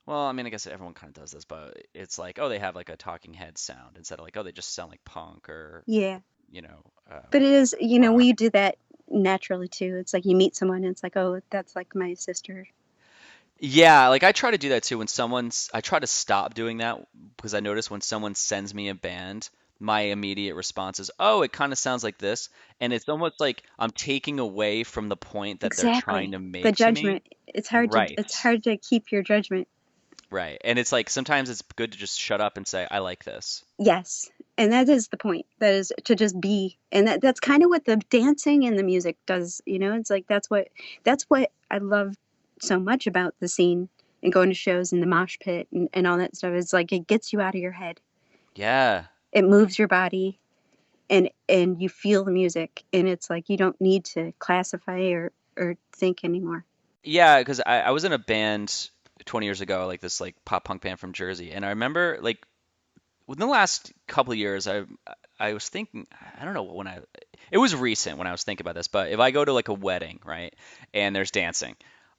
well, I mean, I guess everyone kind of does this, but it's like, oh, they have like a Talking Heads sound instead of like, oh, they just sound like punk or Yeah, you know, but it is, rock. we do that naturally too. It's like you meet someone and it's like, oh, that's like my sister. Yeah, like I try to do that too when I try to stop doing that because I notice when someone sends me a band, my immediate response is, "Oh, it kind of sounds like this." And it's almost like I'm taking away from the point that they're trying Exactly. to The make to me. judgment. Right. It's hard to keep your judgment. Right. And it's like sometimes it's good to just shut up and say, "I like this." Yes. And that is the point. That is to just be. And that's kind of what the dancing and the music does, It's like that's what I love so much about the scene and going to shows in the mosh pit and all that stuff. It's like it gets you out of your head. Yeah. It moves your body, and you feel the music, and it's like you don't need to classify or think anymore. Yeah, because I was in a band 20 years ago, like this like pop punk band from Jersey, and I remember like within the last couple of years, I was thinking, I don't know when it was recent when I was thinking about this, but if I go to like a wedding, right, and there's dancing,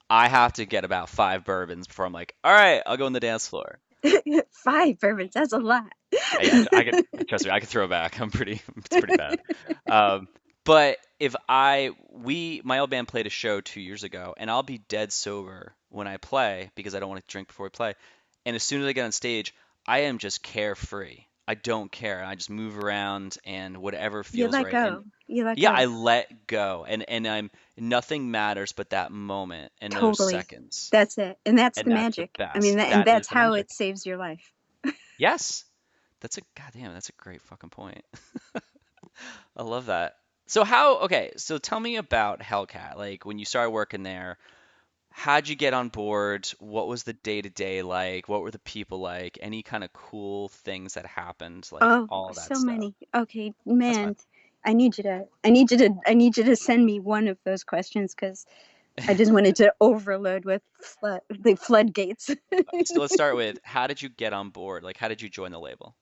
I have to get about 5 bourbons before I'm like, all right, I'll go on the dance floor. 5 bourbons, that's a lot. Yeah, I could trust me, I could throw back. It's pretty bad. Um, but if my old band played a show 2 years ago, and I'll be dead sober when I play because I don't want to drink before we play. And as soon as I get on stage, I am just carefree. I don't care. I just move around and whatever You feels let right. And go. You let yeah, I go. let go, and I'm nothing matters but that moment and those Totally. seconds, That's it. And that's and the that's the magic. I mean, best. and That is that's the how magic. it saves your life. Yes. goddamn, that's a great fucking point. I love that. So how, okay, so tell me about Hellcat. Like when you started working there, how'd you get on board? What was the day to day like? What were the people like? Any kind of cool things that happened? Like Oh, all that so stuff. many. Okay, That's fine. man, I need you to send me one of those questions because I just wanted to overload with the floodgates. So let's start with how did you get on board? Like how did you join the label?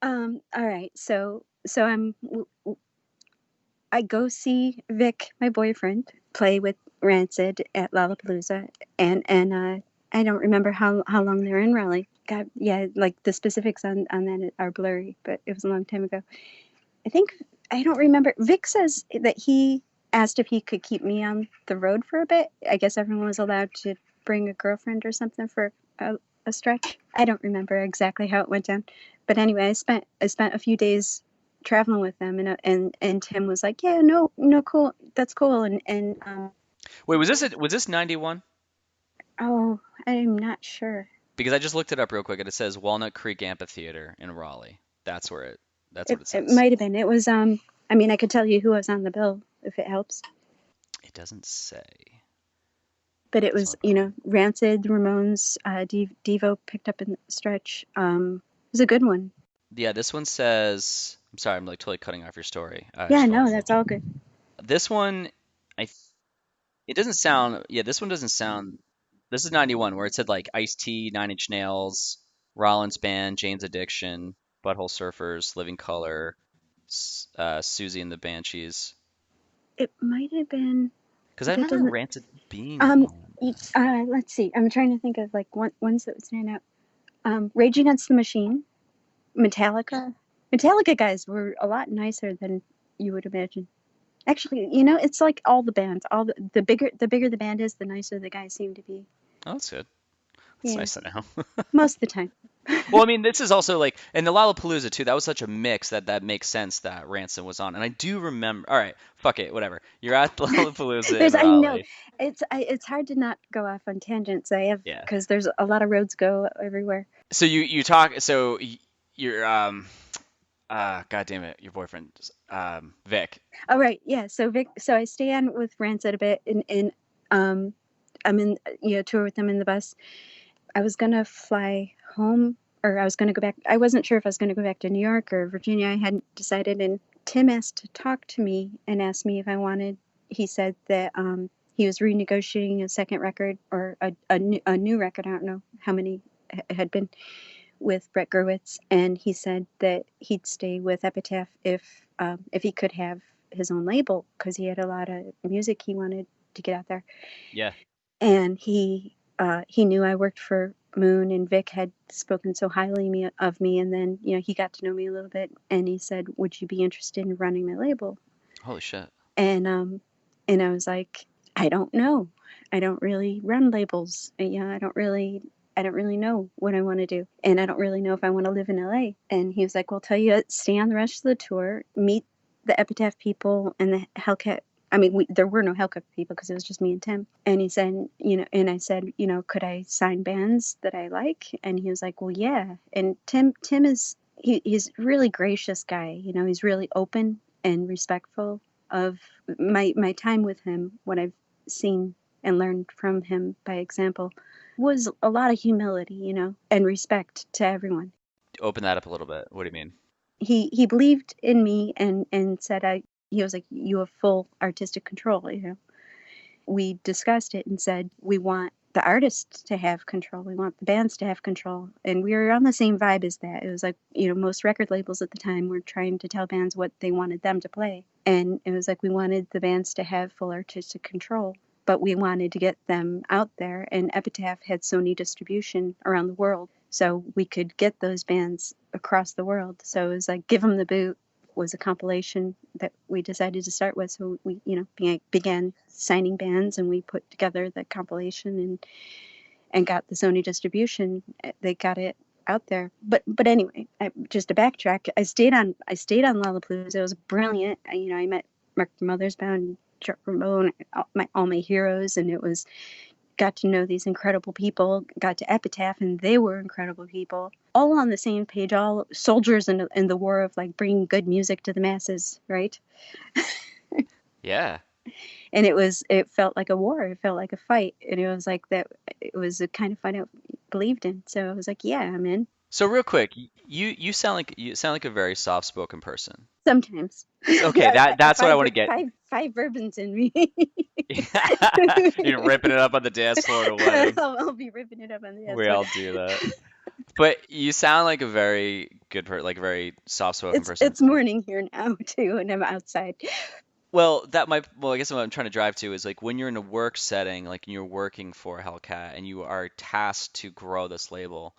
All right. So I go see Vic, my boyfriend, play with Rancid at Lollapalooza, and I don't remember how long they were in Raleigh. God, yeah, like the specifics on that are blurry, but it was a long time ago. I think I don't remember. Vic says that he asked if he could keep me on the road for a bit. I guess everyone was allowed to bring a girlfriend or something for a stretch. I don't remember exactly how it went down, but anyway, I spent a few days traveling with them, and Tim was like, yeah, no, cool, that's cool, and Wait, was this 91? oh, I'm not sure. Because I just looked it up real quick and it says Walnut Creek Amphitheater in Raleigh. That's what it It says. might have been. It was. I mean, I could tell you who was on the bill if it helps. It doesn't say. But it That's was, not problem. Rancid, Ramones, Devo picked up in the stretch. It was a good one. Yeah, this one says, I'm sorry, I'm like totally cutting off your story. I Yeah, just fell no, asleep. that's all good. This one, I th- it doesn't sound, yeah, this one doesn't sound, this is 91 where it said like Ice-T, Nine Inch Nails, Rollins Band, Jane's Addiction, Butthole Surfers, Living Color, Susie and the Banshees. It might have been. Because I That remember doesn't. Rancid being Um, on. let's see. I'm trying to think of like ones that would stand out. Rage Against the Machine, Metallica. Metallica guys were a lot nicer than you would imagine. Actually, it's like all the bands. All the bigger the band is, the nicer the guys seem to be. Oh, that's good. That's Yeah, nice to know. most of the time. Well, I mean, this is also like, and the Lollapalooza too. That was such a mix that makes sense that Ransom was on. And I do remember. All right, fuck it, whatever. You're at Lollapalooza in I know Raleigh. it's hard to not go off on tangents. I have Yeah. because there's a lot of roads go everywhere. So you talk. So you're God damn it, your boyfriend, Vic. Oh right, yeah. So Vic, so I stay on with Rancid a bit, and um, I'm in tour with them in the bus. I was gonna fly home, or I was gonna go back. I wasn't sure if I was gonna go back to New York or Virginia. I hadn't decided, and Tim asked to talk to me and asked me if I wanted. He said that he was renegotiating a second record or a new record. I don't know how many had been with Brett Gurewitz, and he said that he'd stay with Epitaph if he could have his own label because he had a lot of music he wanted to get out there. Yeah. And he knew I worked for Moon, and Vic had spoken so highly of me, and then he got to know me a little bit, and he said, "Would you be interested in running my label?" Holy shit. And I was like, "I don't know. I don't really run labels. I don't really know what I want to do, and I don't really know if I want to live in LA." And he was like, "Well, tell you what, stay on the rest of the tour, meet the Epitaph people and the Hellcat." I mean, there were no Hellcat people because it was just me and Tim. And he said, and I said, could I sign bands that I like? And he was like, well, yeah. And Tim is he's a really gracious guy. He's really open and respectful of my time with him. What I've seen and learned from him by example was a lot of humility, and respect to everyone. Open that up a little bit. What do you mean? He believed in me and said he was like, you have full artistic control. We discussed it and said we want the artists to have control, we want the bands to have control, and we were on the same vibe as that. It was like, most record labels at the time were trying to tell bands what they wanted them to play, and it was like we wanted the bands to have full artistic control, but we wanted to get them out there, and Epitaph had Sony distribution around the world, so we could get those bands across the world. So it was like Give 'Em the Boot was a compilation that we decided to start with. So we, began signing bands, and we put together the compilation and got the Sony distribution. They got it out there. But anyway, just to backtrack, I stayed on Lollapalooza. It was brilliant. I met Mark Mothersbaugh and Chuck Ramone, all my heroes, and it was got to know these incredible people, got to Epitaph, and they were incredible people, all on the same page, all soldiers in the war of like bringing good music to the masses, right? Yeah. And it felt like a war, it felt like a fight, and it was like that. It was a kind of fight I believed in, so I was like, yeah, I'm in. So real quick, you sound like a very soft-spoken person. Sometimes. Okay, that's what I five, want to get. five bourbons in me. You're ripping it up on the dance floor at a wedding. I'll be ripping it up on the We asshole. all do that. But you sound like a very good person, like a very soft-spoken person. It's morning here now too, and I'm outside. Well, I guess what I'm trying to drive to is like when you're in a work setting, like you're working for Hellcat and you are tasked to grow this label,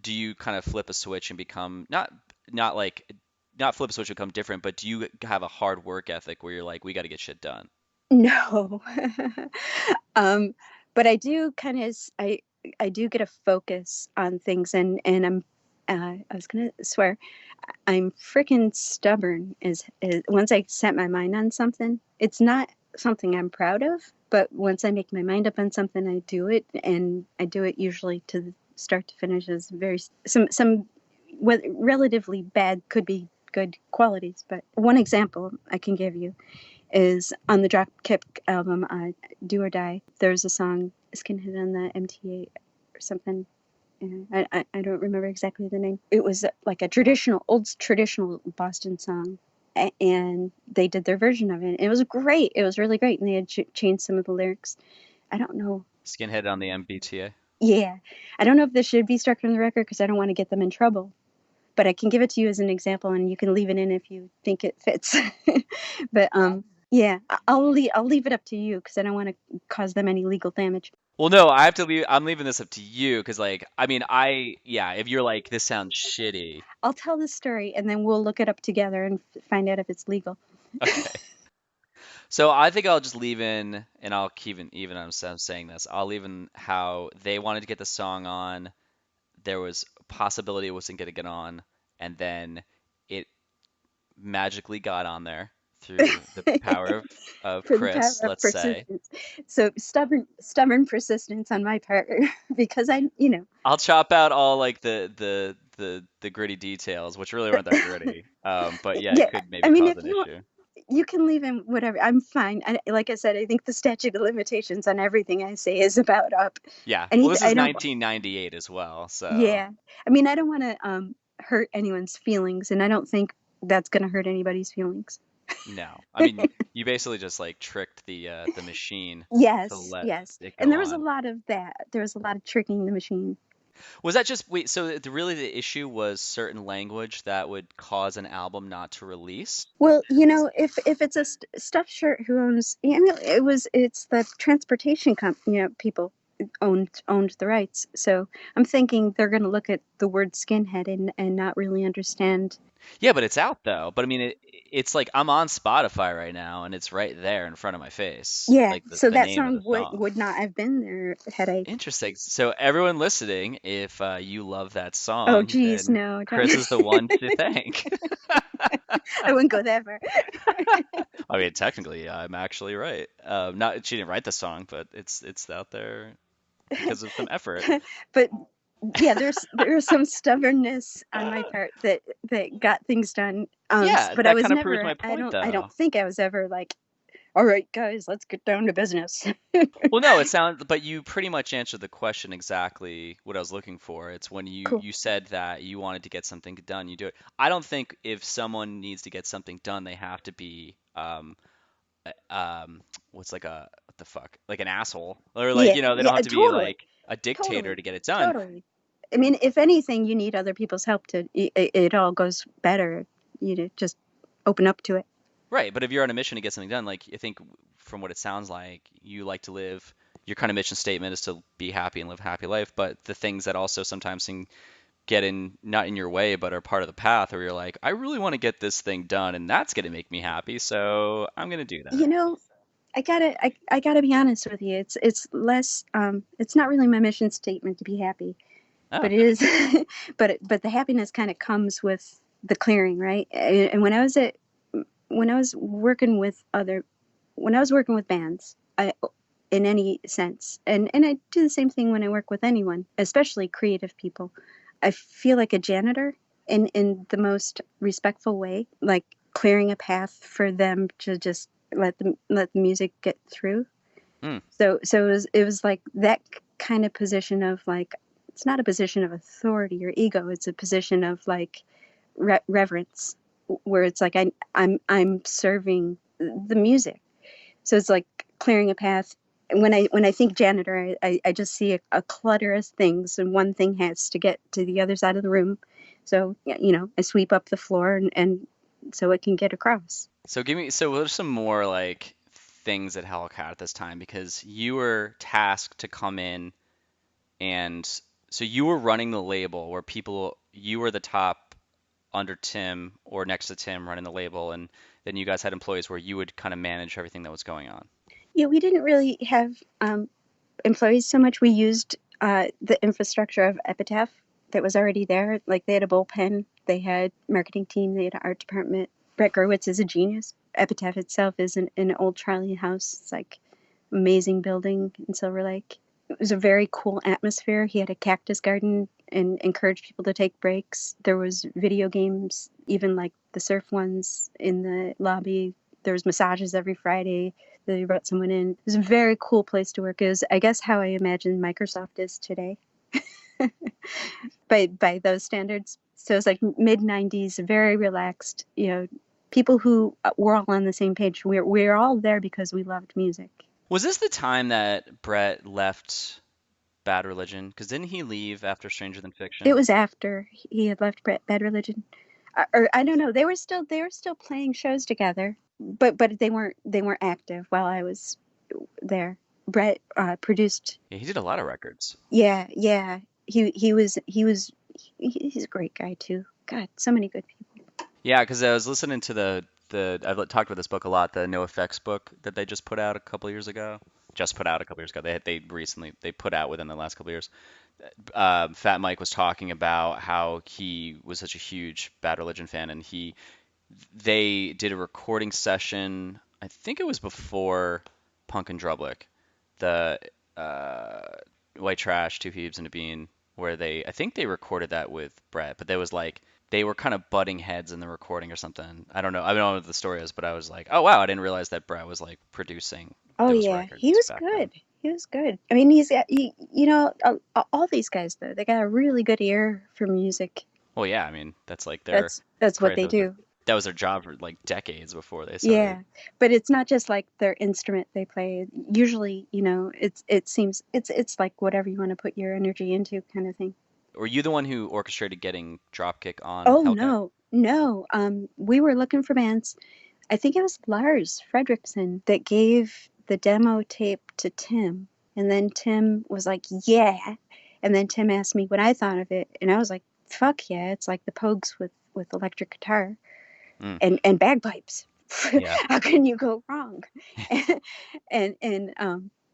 do you kind of flip a switch and become not like not flip a switch and become different, but do you have a hard work ethic where you're like, we got to get shit done? No. um, but I do kind of I do get a focus on things, and I was gonna swear I'm freaking stubborn. Is once I set my mind on something, it's not something I'm proud of, but once I make my mind up on something, I do it, and I do it usually to the start to finish. Is very some relatively bad could be good qualities, but one example I can give you is on the Dropkick album, "Do or Die." There's a song, "Skinhead" on the MTA or something. I don't remember exactly the name. It was like a old traditional Boston song, and they did their version of it. It was great. It was really great, and they had changed some of the lyrics. I don't know. Skinhead on the MBTA. Yeah, I don't know if this should be struck from the record because I don't want to get them in trouble. But I can give it to you as an example, and you can leave it in if you think it fits. But yeah, I'll leave it up to you because I don't want to cause them any legal damage. Well, no, I have to leave. I'm leaving this up to you because, like, I mean, yeah, if you're like, this sounds shitty. I'll tell the story, and then we'll look it up together and find out if it's legal. Okay. So I think I'll just leave in, and I'll keep in, even I'm saying this, I'll leave in how they wanted to get the song on. There was a possibility it wasn't going to get on, and then it magically got on there through the power of For the Cris, power of let's say. persistence. So stubborn persistence on my part, because I'll chop out all like the gritty details, which really weren't that gritty. But yeah, it yeah. could I maybe mean, cause if an you issue. you can leave in whatever. I'm fine. Like I said, I think the statute of limitations on everything I say is about up. Yeah. And Well, this I is don't. 1998 as well, so Yeah. I mean, I don't want to hurt anyone's feelings, and I don't think that's going to hurt anybody's feelings. no. I mean, you basically just like tricked the machine to Yes, let yes. it And go there was a on. lot of that. There was a lot of tricking the machine. Was that just wait, so really the issue was certain language that would cause an album not to release? Well, if it's a stuffed shirt who owns, it's the transportation company, people owned the rights. So I'm thinking they're going to look at the word skinhead and not really understand. Yeah, but it's out though. But I mean, it's like I'm on Spotify right now, and it's right there in front of my face, Yeah, like so the that name of song the song. would not have been there had I. Interesting. So everyone listening, if you love that Oh, song, geez, then no, don't. Cris is the one to thank. I wouldn't go that far. I mean, technically, I'm actually right. Not she didn't write the song, but it's out there because of some effort. But yeah, there's some stubbornness on my part that got things done. Yeah, But I that was kind of proves never. my point, I though. don't think I was ever like, all right, guys, let's get down to business. Well, no, it sounds, but you pretty much answered the question exactly what I was looking for. It's when you Cool. you said that you wanted to get something done, you do it. I don't think if someone needs to get something done, they have to be what's like a what the fuck, like an asshole, or like Yeah, they don't yeah, have to be totally, like a dictator totally, to get it done. totally. I mean, if anything, you need other people's help it all goes better. Just open up to it. Right, but if you're on a mission to get something done, like I think from what it sounds like, you like to live. Your kind of mission statement is to be happy and live a happy life, but the things that also sometimes can get in not in your way but are part of the path where you're like I really want to get this thing done and that's going to make me happy so I'm going to do that. You know, I gotta be honest with you. It's less. It's not really my mission statement to be happy, Oh, but it is. But the happiness kind of comes with the clearing, right? And when I was working with bands, in any sense. And I do the same thing when I work with anyone, especially creative people. I feel like a janitor in the most respectful way, like clearing a path for them to just let the music get through. Hmm. So it was like that kind of position of like, it's not a position of authority or ego, it's a position of like reverence, where it's like I'm serving the music. So it's like clearing a path. And when I think janitor, I just see a clutter of things, and one thing has to get to the other side of the room. So I sweep up the floor, and so it can get across. So what are some more like things at Hellcat at this time? Because you were tasked to come in and so you were running the label where you were the top under Tim or next to Tim running the label, and then you guys had employees where you would kind of manage everything that was going on. Yeah, we didn't really have employees so much. We used the infrastructure of Epitaph that was already there. Like they had a bullpen, they had marketing team, they had an art department. Brett Gurewitz is a genius. Epitaph itself is an old Charlie house. It's like amazing building in Silver Lake. It was a very cool atmosphere. He had a cactus garden and encouraged people to take breaks. There was video games, even like the surf ones in the lobby. There was massages every Friday. They brought someone in. It was a very cool place to work. It was, I guess, how I imagine Microsoft is today, by those standards. So it's like mid '90s, very relaxed. People who were all on the same page. We're all there because we loved music. Was this the time that Brett left Bad Religion? Because didn't he leave after Stranger Than It Fiction? was after he had left Bad Religion, or I don't know. They were still playing shows together, but they weren't active while I was there. Brett produced. Yeah, he did a lot of records. Yeah, yeah. He's a great guy too. God, so many good people. Yeah, because I was listening to the I've talked about this book a lot, the No Effects book that they just put out a couple years ago. Just put out a couple years ago. They put out within the last couple years. Fat Mike was talking about how he was such a huge Bad Religion fan, and they did a recording session. I think it was before Punk and Drublick, the uh, White Trash, Two Heaves and a Bean, where I think they recorded that with Brett, but there was like they were kind of butting heads in the recording or something. I don't know what the story is, but I was like, oh wow, I didn't realize that Brett was like producing Oh those yeah, he records was back good. then. He was good. I mean, he's got all these guys though. They got a really good ear for music. Well, yeah, I mean that's like their That's what credit. they do. That was their job for like decades before they started. Yeah, but it's not just like their instrument they play. Usually, it seems it's like whatever you want to put your energy into, kind of thing. Were you the one who orchestrated getting Dropkick on Oh Hellcat? no, no. We were looking for bands. I think it was Lars Fredrickson that gave the demo tape to Tim, and then Tim was like, "Yeah," and then Tim asked me what I thought of it, and I was like, "Fuck yeah!" It's like the Pogues with electric guitar Mm, and bagpipes. yeah. How can you go wrong? And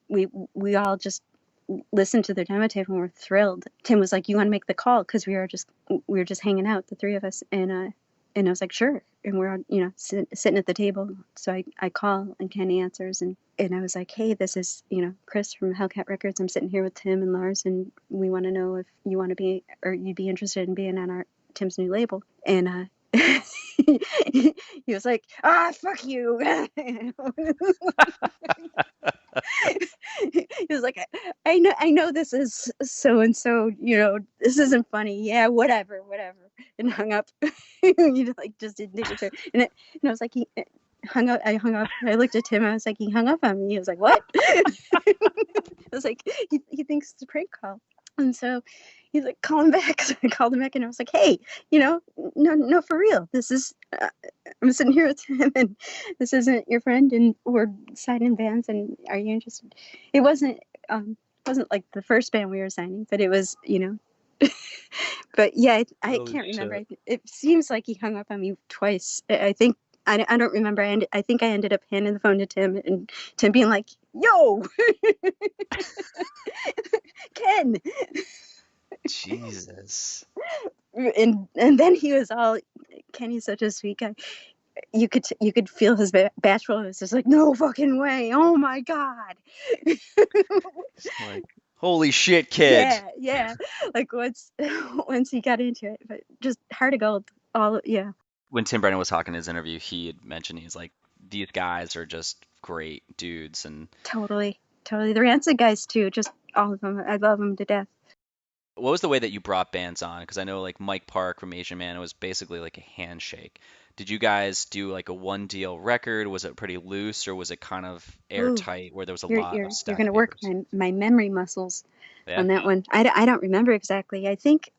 we all just listened to their demo tape and were thrilled. Tim was like, "You want to make the call?" Because we were just hanging out, the three of us, and I was like, "Sure." And we're on, sitting at the table. So I call and Kenny answers, and I was like, "Hey, this is Cris from Hellcat Records. I'm sitting here with Tim and Lars, and we want to know if you want to be or you'd be interested in being on our Tim's new label." And he was like, "Ah, fuck you." He was like, I know this is so and so, this isn't funny. Yeah, whatever, and hung up. Just didn't take it to, and I was like, he hung up. I hung up. I looked at Tim. I was like, he hung up on me. He was like, what? I was like, he thinks it's a prank call. And so he's like, call him back. So I called him back and I was like, hey, no, for real. This is, I'm sitting here with him and this isn't your friend and we're signing bands and are you interested? It wasn't like the first band we were signing, but it was, but yeah, I Holy can't remember. shit. It seems like he hung up on me twice. I think, I don't remember. I think I ended up handing the phone to Tim and Tim being like, yo, Ken. Jesus. And then he was all, Kenny's such a sweet guy. you could feel his bashfulness. It's like, no fucking way. Oh my God. It's like, holy shit, kid. Yeah, yeah. Like once he got into it, but just heart of gold. All yeah, When Tim Brennan was talking in his interview, he had mentioned he's like, these guys are just great dudes. And totally, totally. The Rancid guys too, just all of them. I love them to death. what was the way that you brought bands on? Because I know like Mike Park from Asian Man, it was basically like a handshake. Did you guys do like a one deal record? Was it pretty loose or was it kind of Ooh, airtight where there was a lot of you're stack gonna work papers? my memory muscles Yeah. on that one. I don't remember exactly. I think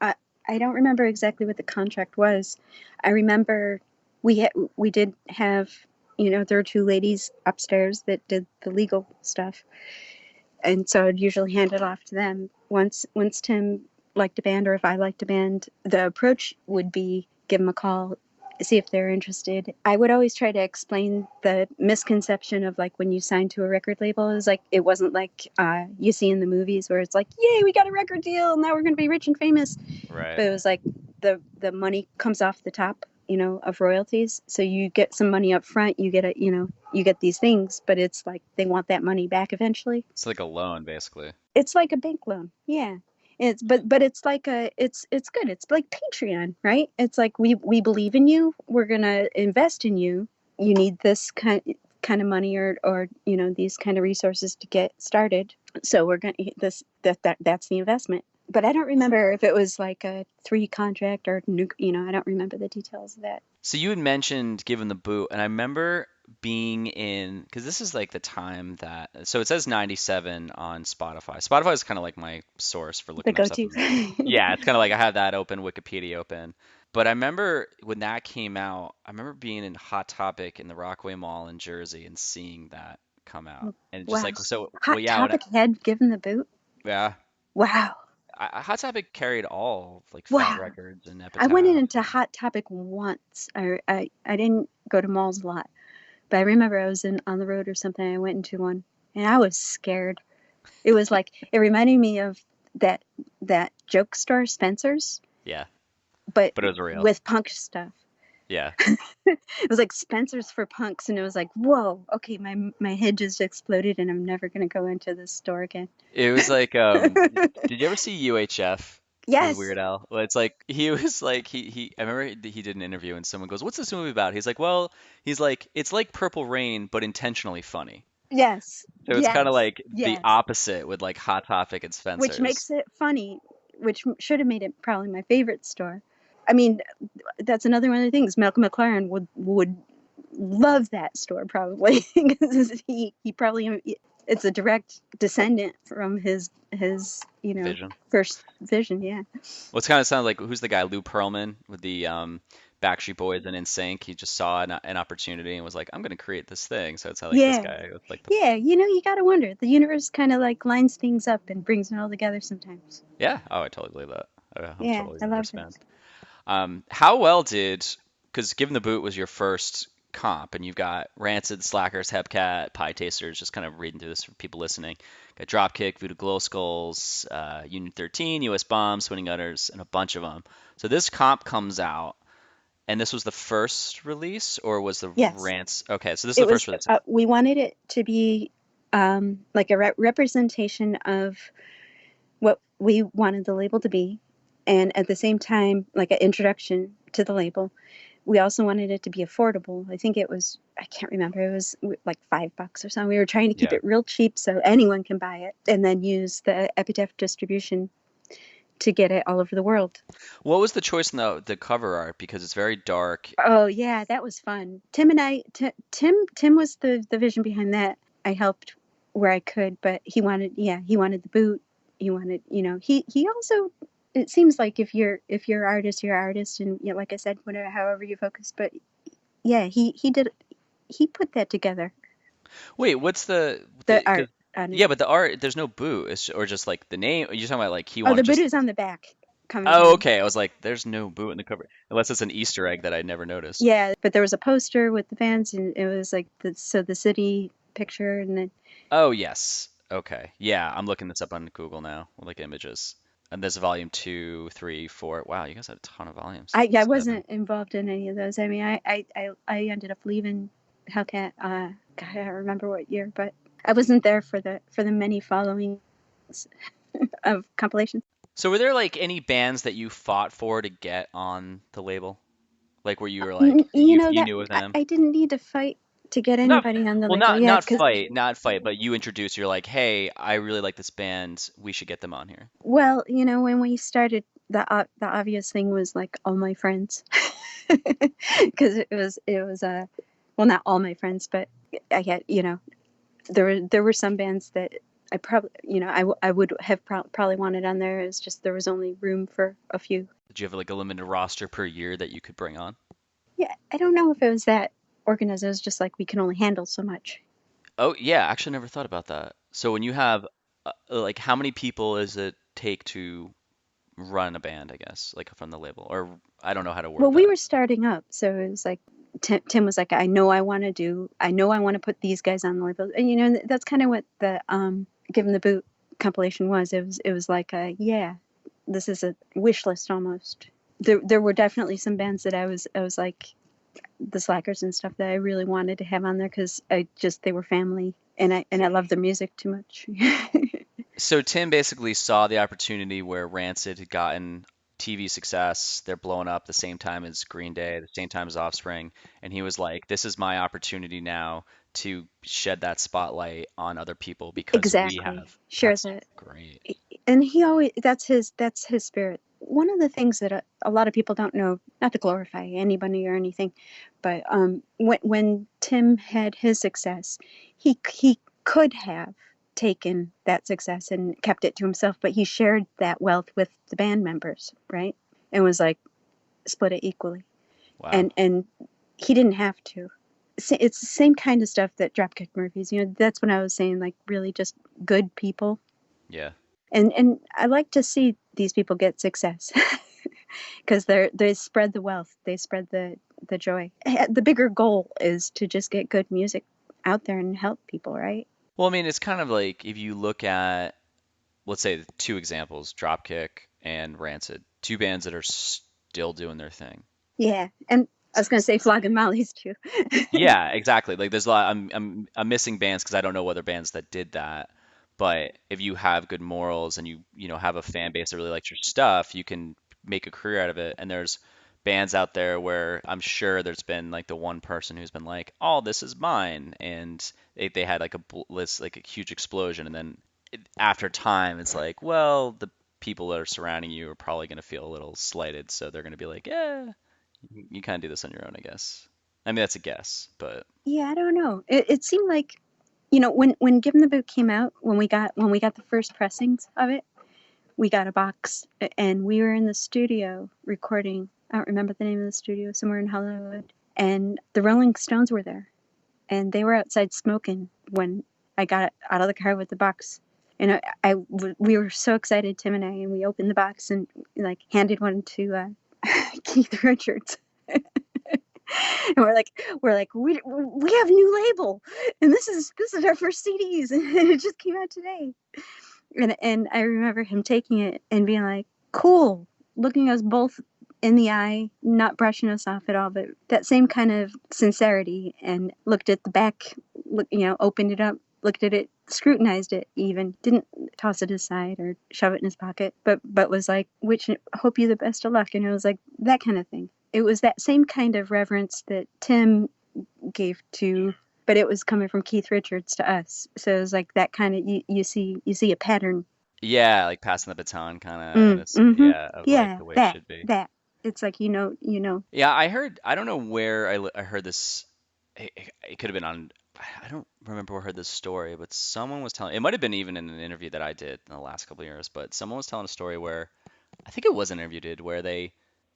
I don't remember exactly what the contract was. I remember we did have, there were two ladies upstairs that did the legal stuff, and so I'd usually hand it off to them. Once Tim liked a band, or if I liked a band, the approach would be give them a call, see if they're interested. I would always try to explain the misconception of like when you sign to a record label, is like it wasn't like you see in the movies where it's like, yay, we got a record deal, now we're going to be rich and famous. Right. But it was like the money comes off the top, of royalties. So you get some money up front, you get you get these things, but it's like they want that money back eventually. It's like a loan, basically. It's like a bank loan, yeah. It's but it's like it's good. It's like Patreon, right? It's like we believe in you. We're gonna invest in you. You need this kind of money, or these kind of resources to get started. So we're gonna that's the investment. But I don't remember if it was like a 3 contract or I don't remember the details of that. So you had mentioned Given the Boot, and I remember being in, because this is like the time that, so it says 97 on Spotify. Spotify is kind of like my source for The looking up stuff. go-to. Yeah, it's kind of like I have that open, Wikipedia open. But I remember when that came out, I remember being in Hot Topic in the Rockaway Mall in Jersey and seeing that come out. And it's just Wow. like, so, well, Hot yeah, Topic had Given the Boot. yeah. Wow. Hot Topic carried all like Fat Wow. Records and I went Epitaph. into Hot Topic once. I didn't go to malls a lot, but I remember I was on the road or something. I went into one and I was scared. It was like it reminded me of that joke store Spencer's, Yeah, but but it was real. with punk stuff. Yeah. It was like Spencer's for punks, and it was like, whoa, okay, my head just exploded, and I'm never gonna go into this store again. It was like, did you ever see UHF with Yes, Weird Al? Well, it's like he was like I remember he did an interview and someone goes, "What's this movie about?" He's like, "Well, he's like, it's like Purple Rain, but intentionally funny." yes, So it's kind of yes, like the yes. opposite with like Hot Topic and Which Spencer's. makes it funny, which should have made it probably my favorite store. I mean, that's another one of the things. Malcolm Mclaren would love that store probably because he probably it's a direct descendant from his Vision. first vision. Yeah. Well, it's kind of sounds like who's the guy? Lou Pearlman with the Backstreet Boys and NSYNC. He just saw an opportunity and was like, "I'm going to create this thing." So it's how like this Yeah. guy with like the Yeah. You got to wonder. The universe kind of like lines things up and brings it all together sometimes. yeah. Oh, I totally believe that. I'm Yeah, totally I the love first it. fan. How well did, because Given the Boot was your first comp, and you've got Rancid, Slackers, Hepcat, Pietasters, just kind of reading through this for people listening. Got Dropkick, Voodoo Glow Skulls, Union 13, US Bomb, Swinging Utters, and a bunch of them. So this comp comes out, and this was the first release, or was the Yes. Rance? Okay, so this is It the first was. release. We wanted it to be like a representation of what we wanted the label to be, and at the same time, like an introduction to the label. We also wanted it to be affordable. I think it was, I can't remember, it was like $5 or something. We were trying to keep Yeah. it real cheap so anyone can buy it, and then use the Epitaph distribution to get it all over the world. What was the choice in the cover art? Because it's very dark. Oh yeah, that was fun. Tim and I, Tim was the vision behind that. I helped where I could, but he wanted the boot. He wanted, he also, it seems like if you're artist, you're artist, and like I said, whatever, however you focus. But yeah, he put that together. Wait, what's The because art on it. yeah, but the art, there's no boot, or just like the name. You're talking about like he Oh, wanted the boot just. is on the back, coming Oh, down. okay. I was like, there's no boot in the cover, unless it's an Easter egg that I never noticed. Yeah, but there was a poster with the fans, and it was like the city picture, and then Oh, yes. Okay. Yeah, I'm looking this up on Google now, like images. And there's volume 2, 3, 4. Wow, you guys had a ton of volumes. I 7. wasn't involved in any of those. I mean, I ended up leaving Hellcat. God, I don't remember what year, but I wasn't there for the many followings of compilations. So were there like any bands that you fought for to get on the label? Like where you were like You know you that knew of them? I didn't need to fight to get Not anybody on the well, label. not Yeah, not because fight, not fight, but you introduced. You're like, hey, I really like this band. We should get them on here. well, you know, when we started, the obvious thing was like all my friends, because it was well, not all my friends, but I had, you know, there were some bands that I probably, you know, I would have probably wanted on there. It's just there was only room for a few. Did you have like a limited roster per year that you could bring on? Yeah, I don't know if it was that organized. It was just like we can only handle so much. Oh yeah, actually never thought about that. So when you have like how many people does it take to run a band, I guess, like from the label, or I don't know how to Well, word we that. were starting up, so it was like Tim was like, I know I want to put these guys on the label, and you know that's kind of what the Give 'Em the Boot compilation was. It was like yeah, this is a wish list almost. There were definitely some bands that I was like the Slackers and stuff that I really wanted to have on there because they were family, and I love their music too much. So Tim basically saw the opportunity where Rancid had gotten TV success. They're blowing up the same time as Green Day, the same time as Offspring, and he was like, "This is my opportunity now to shed that spotlight on other people because we Exactly. have." Share That's that. great. And he always that's his spirit. One of the things that a lot of people don't know, not to glorify anybody or anything, but when Tim had his success, he could have taken that success and kept it to himself, but he shared that wealth with the band members, right? And was like split it equally. Wow. And he didn't have to. It's the same kind of stuff that Dropkick Murphys, you know, that's when I was saying like really just good people. Yeah. And I like to see these people get success because they spread the wealth, they spread the joy. The bigger goal is to just get good music out there and help people, right? Well, I mean, it's kind of like if you look at, let's say, two examples, Dropkick and Rancid, two bands that are still doing their thing. Yeah, and I was gonna say Flogging Molly's too. Yeah, exactly. Like there's a lot. I'm missing bands because I don't know other bands that did that. But if you have good morals and you have a fan base that really likes your stuff, you can make a career out of it. And there's bands out there where I'm sure there's been like the one person who's been like, "Oh, this is mine," and they had like like a huge explosion, and then after time, it's like, well, the people that are surrounding you are probably going to feel a little slighted, so they're going to be like, "Yeah, you kind of do this on your own, I guess." I mean, that's a guess, but Yeah, I don't know. It seemed like, you know, when Give 'Em the Boot came out, when we got the first pressings of it, we got a box, and we were in the studio recording. I don't remember the name of the studio, somewhere in Hollywood, and the Rolling Stones were there, and they were outside smoking when I got out of the car with the box. And we were so excited, Tim and I, and we opened the box and like handed one to Keith Richards. And we're like we have a new label, and this is our first CDs, and it just came out today. And I remember him taking it and being like, cool, looking us both in the eye, not brushing us off at all, but that same kind of sincerity, and looked at the back, opened it up, looked at it, scrutinized it, even didn't toss it aside or shove it in his pocket, but was like, which hope you the best of luck. And it was like that kind of thing. It was that same kind of reverence that Tim gave to, but it was coming from Keith Richards to us. So it was like that kind of, you see a pattern. yeah, like passing the baton kind of Mm-hmm. yeah, of like Yeah, the way it that should be. that it's like, Yeah, I don't know where I heard this. It could have been on, I don't remember where I heard this story, but someone was telling, it might have been even in an interview that I did in the last couple of years, but someone was telling a story where, I think it was an interview did, where they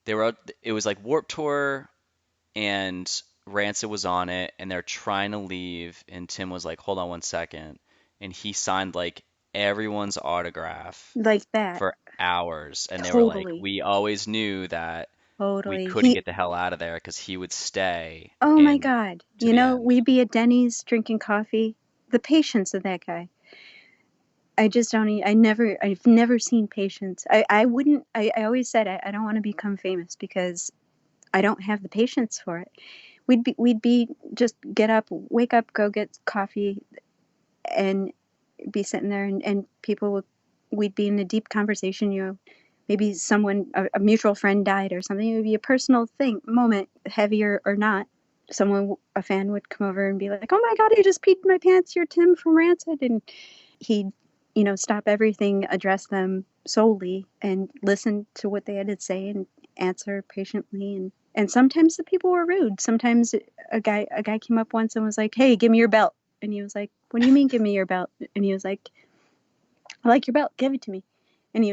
were out, it was like Warped Tour and Rancid was on it and they're trying to leave and Tim was like, "Hold on one second," and he signed like everyone's autograph like that. for hours and they were like, Totally, "We always knew that we totally. couldn't get the hell out of there because he would stay Oh my and God. to the end." We'd be at Denny's drinking coffee. The patience of that guy. I just don't. I've never seen patience. I wouldn't. I always said I don't want to become famous because I don't have the patience for it. We'd be just get up, wake up, go get coffee, and be sitting there, and people would, we'd be in a deep conversation. Maybe a mutual friend died or something. It would be a personal moment, heavier or not. A fan would come over and be like, "Oh my God, I just peed my pants. You're Tim from Rancid," and he'd, stop everything, address them solely, and listen to what they had to say and answer patiently. And sometimes the people were rude. Sometimes a guy came up once and was like, "Hey, give me your belt." And he was like, "What do you mean, give me your belt?" And he was like, "I like your belt. Give it to me." And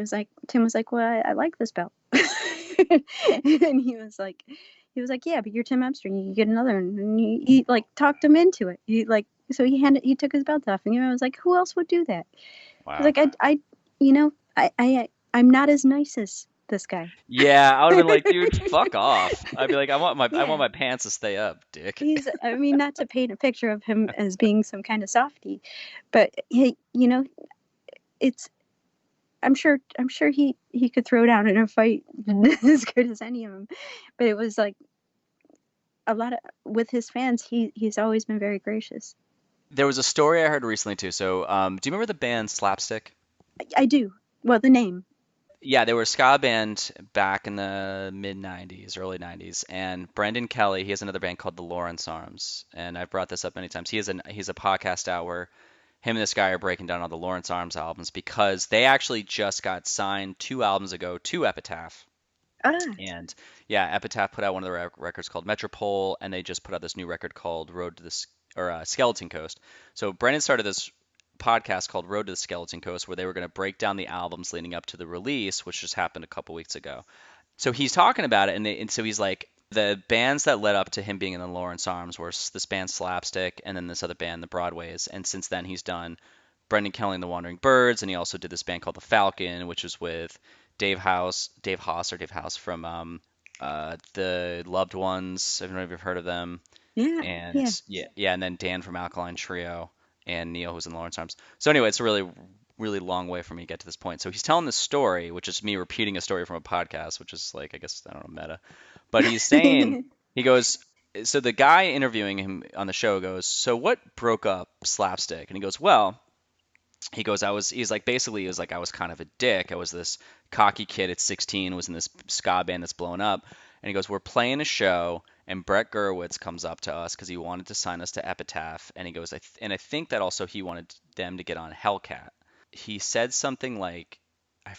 Tim was like, "Well, I like this belt." And he was like, "Yeah, but you're Tim Armstrong. You get another one." And he like talked him into it. So he took his belt off, and I was like, "Who else would do that?" I was Wow. like, I'm not as nice as this guy. Yeah, I would have been like, dude, fuck off. I'd be like, I want Yeah. my pants to stay up, dick. I mean, not to paint a picture of him as being some kind of softie, but it's, I'm sure he could throw down in a fight as good as any of them. But it was like a lot of, with his fans, he's always been very gracious. There was a story I heard recently too. So, do you remember the band Slapstick? I do. Well, the name. Yeah, they were a ska band back in the mid 90s, early 90s. And Brendan Kelly, he has another band called the Lawrence Arms. And I've brought this up many times. He's a podcast out where him and this guy are breaking down all the Lawrence Arms albums because they actually just got signed 2 albums ago to Epitaph. Ah. And yeah, Epitaph put out one of the records called Metropole, and they just put out this new record called Road to the Skeleton Coast. So Brendan started this podcast called Road to the Skeleton Coast, where they were going to break down the albums leading up to the release, which just happened a couple weeks ago. So he's talking about it, and so he's like, the bands that led up to him being in the Lawrence Arms were this band Slapstick, and then this other band, the Broadways. And since then, he's done Brendan Kelly and the Wandering Birds, and he also did this band called the Falcon, which is with Dave House from the Loved Ones. I don't know if you've heard of them. Yeah. And Yeah. yeah, and then Dan from Mclaren Trio and Neil, who's in Lawrence Arms. So anyway, it's a really, really long way for me to get to this point. So he's telling this story, which is me repeating a story from a podcast, which is like, I guess, I don't know, meta. But he's saying, he goes, so the guy interviewing him on the show goes, "So what broke up Slapstick?" And he goes, "Well," he's like, basically, he was like, "I was kind of a dick. I was this cocky kid at 16, was in this ska band that's blown up." And he goes, "We're playing a show, and Brett Gurewitz comes up to us because he wanted to sign us to Epitaph." And he goes, and I think that also he wanted them to get on Hellcat. He said something like,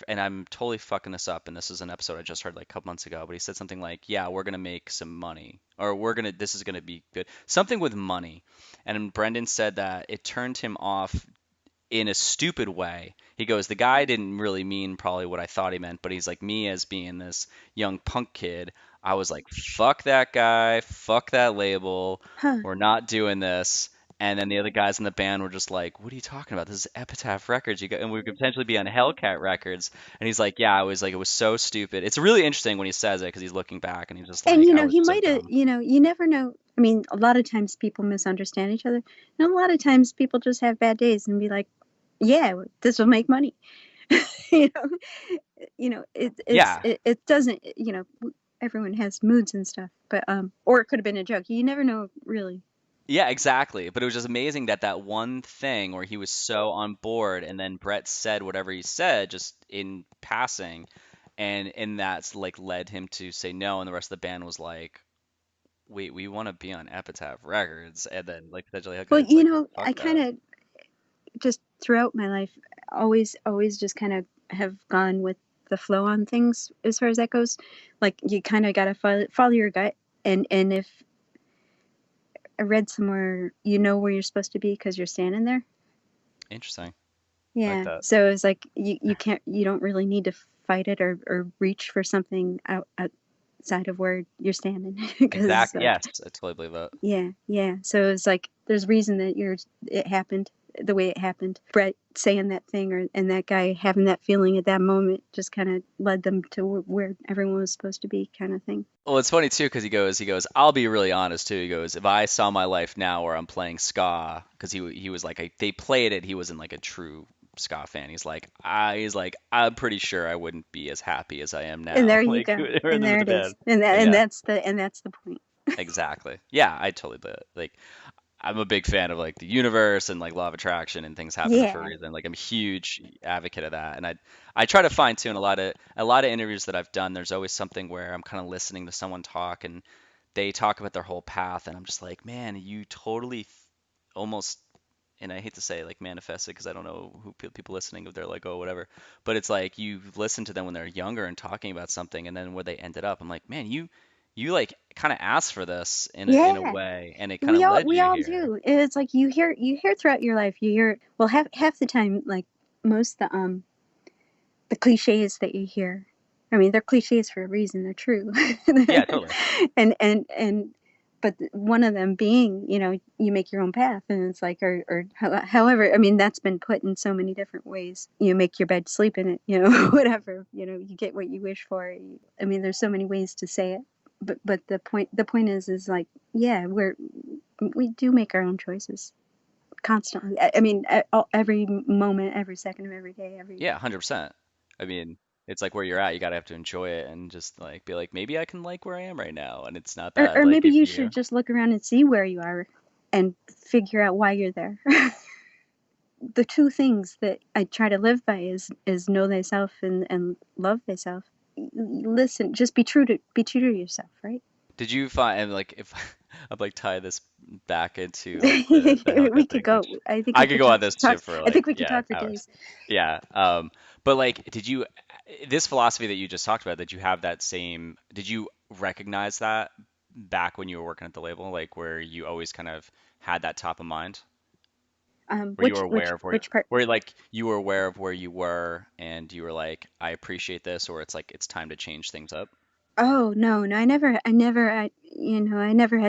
and I'm totally fucking this up, and this is an episode I just heard like a couple months ago, but he said something like, "Yeah, we're gonna make some money, or this is gonna be good." Something with money. And Brendan said that it turned him off in a stupid way. He goes, "The guy didn't really mean probably what I thought he meant, but he's like, me as being this young punk kid, I was like, fuck that guy, fuck that label, Huh. we're not doing this." And then the other guys in the band were just like, "What are you talking about? This is Epitaph Records. And we could potentially be on Hellcat Records." And he's like, "Yeah, I was like, it was so stupid." It's really interesting when he says it because he's looking back and he's just And like, "I was he so might have, dumb." you never know. I mean, a lot of times people misunderstand each other. And a lot of times people just have bad days and be like, "Yeah, this will make money." you know, Yeah, it doesn't, everyone has moods and stuff, but or it could have been a joke. You never know, really. yeah, exactly. But it was just amazing that that one thing where he was so on board, and then Brett said whatever he said just in passing, and that's like led him to say no, and the rest of the band was like, "Wait, we want to be on Epitaph Records," and then like potentially Well, Hellcat, it's like, "Fuck I kind that." of just throughout my life always just kind of have gone with the flow on things as far as that goes. Like you kind of got to follow your gut, and if I read somewhere, you know where you're supposed to be because you're standing there. Interesting. I like Yeah. that. So it's like you don't really need to fight it or reach for something outside of where you're standing because Exactly. Yes, I totally believe that. yeah. So it's like there's reason that it happened the way it happened. Brett saying that thing and that guy having that feeling at that moment just kind of led them to where everyone was supposed to be, kind of thing. Well, it's funny too because he goes, "I'll be really honest too." He goes, "If I saw my life now where I'm playing ska, because he was like, they played it, he wasn't like a true ska fan. He's like, I'm pretty sure I wouldn't be as happy as I am And now, there you like go. with And there the it band. is. And Yeah, that's the point. exactly. Yeah, I totally believe it. Like, I'm a big fan of like the universe and like law of attraction and things happen for a Yeah. reason. Like, I'm a huge advocate of that, and I try to fine tune a lot of interviews that I've done. There's always something where I'm kind of listening to someone talk and they talk about their whole path, and I'm just like, man, you totally almost, and I hate to say like manifest it because I don't know who people listening if they're like, oh, whatever, but it's like you listen to them when they're younger and talking about something, and then where they ended up, I'm like, man, you like kind of asked for this in a Yeah. way, and it kind of We all led we you all here. do. It's like you hear throughout your life, you hear, well, half the time, like most the cliches that you hear. I mean, they're cliches for a reason. They're true. Yeah, totally. And but one of them being, you make your own path, and it's like, however, I mean, that's been put in so many different ways. You make your bed, sleep in it, whatever, you get what you wish for. I mean, there's so many ways to say it, but the point is like, yeah, we do make our own choices constantly. I mean, every moment, every second of every day, Yeah, 100%. I mean, it's like where you're at, you gotta have to enjoy it and just like be like, maybe I can like where I am right now, and it's not bad. or Like maybe if you you, should just look around and see where you are and figure out why you're there. The two things that I try to live by is know thyself and love thyself. Listen, just be true to yourself, right? did you find, and like if I'd like tie this back into like the We Hellcat could thing, go. which I think I we could could go on talk. this talk shit for I like, think we could yeah, talk for hours. days. Yeah. But like, did you, this philosophy that you just talked about, did you have that same, did you recognize that back when you were working at the label, like where you always kind of had that top of mind? Where you were Which aware which of which part? where like you were aware of where you were and you were like, I appreciate this, or it's like it's time to change things up. Oh, no, no, I never had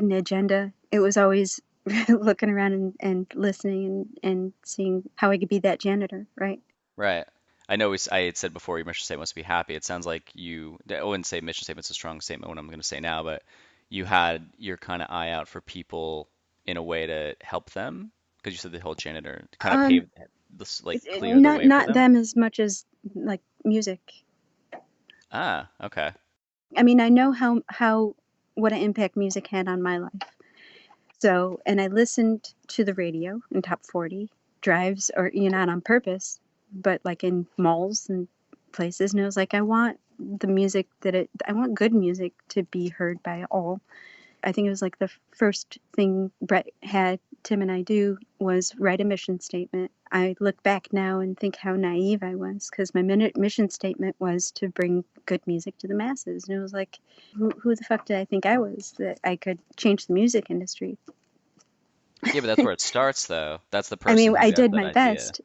an agenda. It was always looking around and listening and seeing how I could be that janitor, right? Right. I know I had said before your mission statement was to be happy. It sounds like I wouldn't say mission statement's a strong statement what I'm going to say now, but you had your kind of eye out for people in a way to help them because you said the whole janitor to kind of Um, pave this, like clear the not way for not them. them as much as like music. Ah, okay. I mean, I know how what an impact music had on my life. So, and I listened to the radio in top 40 drives, or not on purpose, but like in malls and places. And it was like, I want good music to be heard by all. I think it was like the first thing Brett had Tim and I do was write a mission statement. I look back now and think how naive I was, because my mission statement was to bring good music to the masses. And it was like, who the fuck did I think I was, that I could change the music industry? Yeah, but that's where it starts, though. That's the I person mean, who I got did that my idea. best.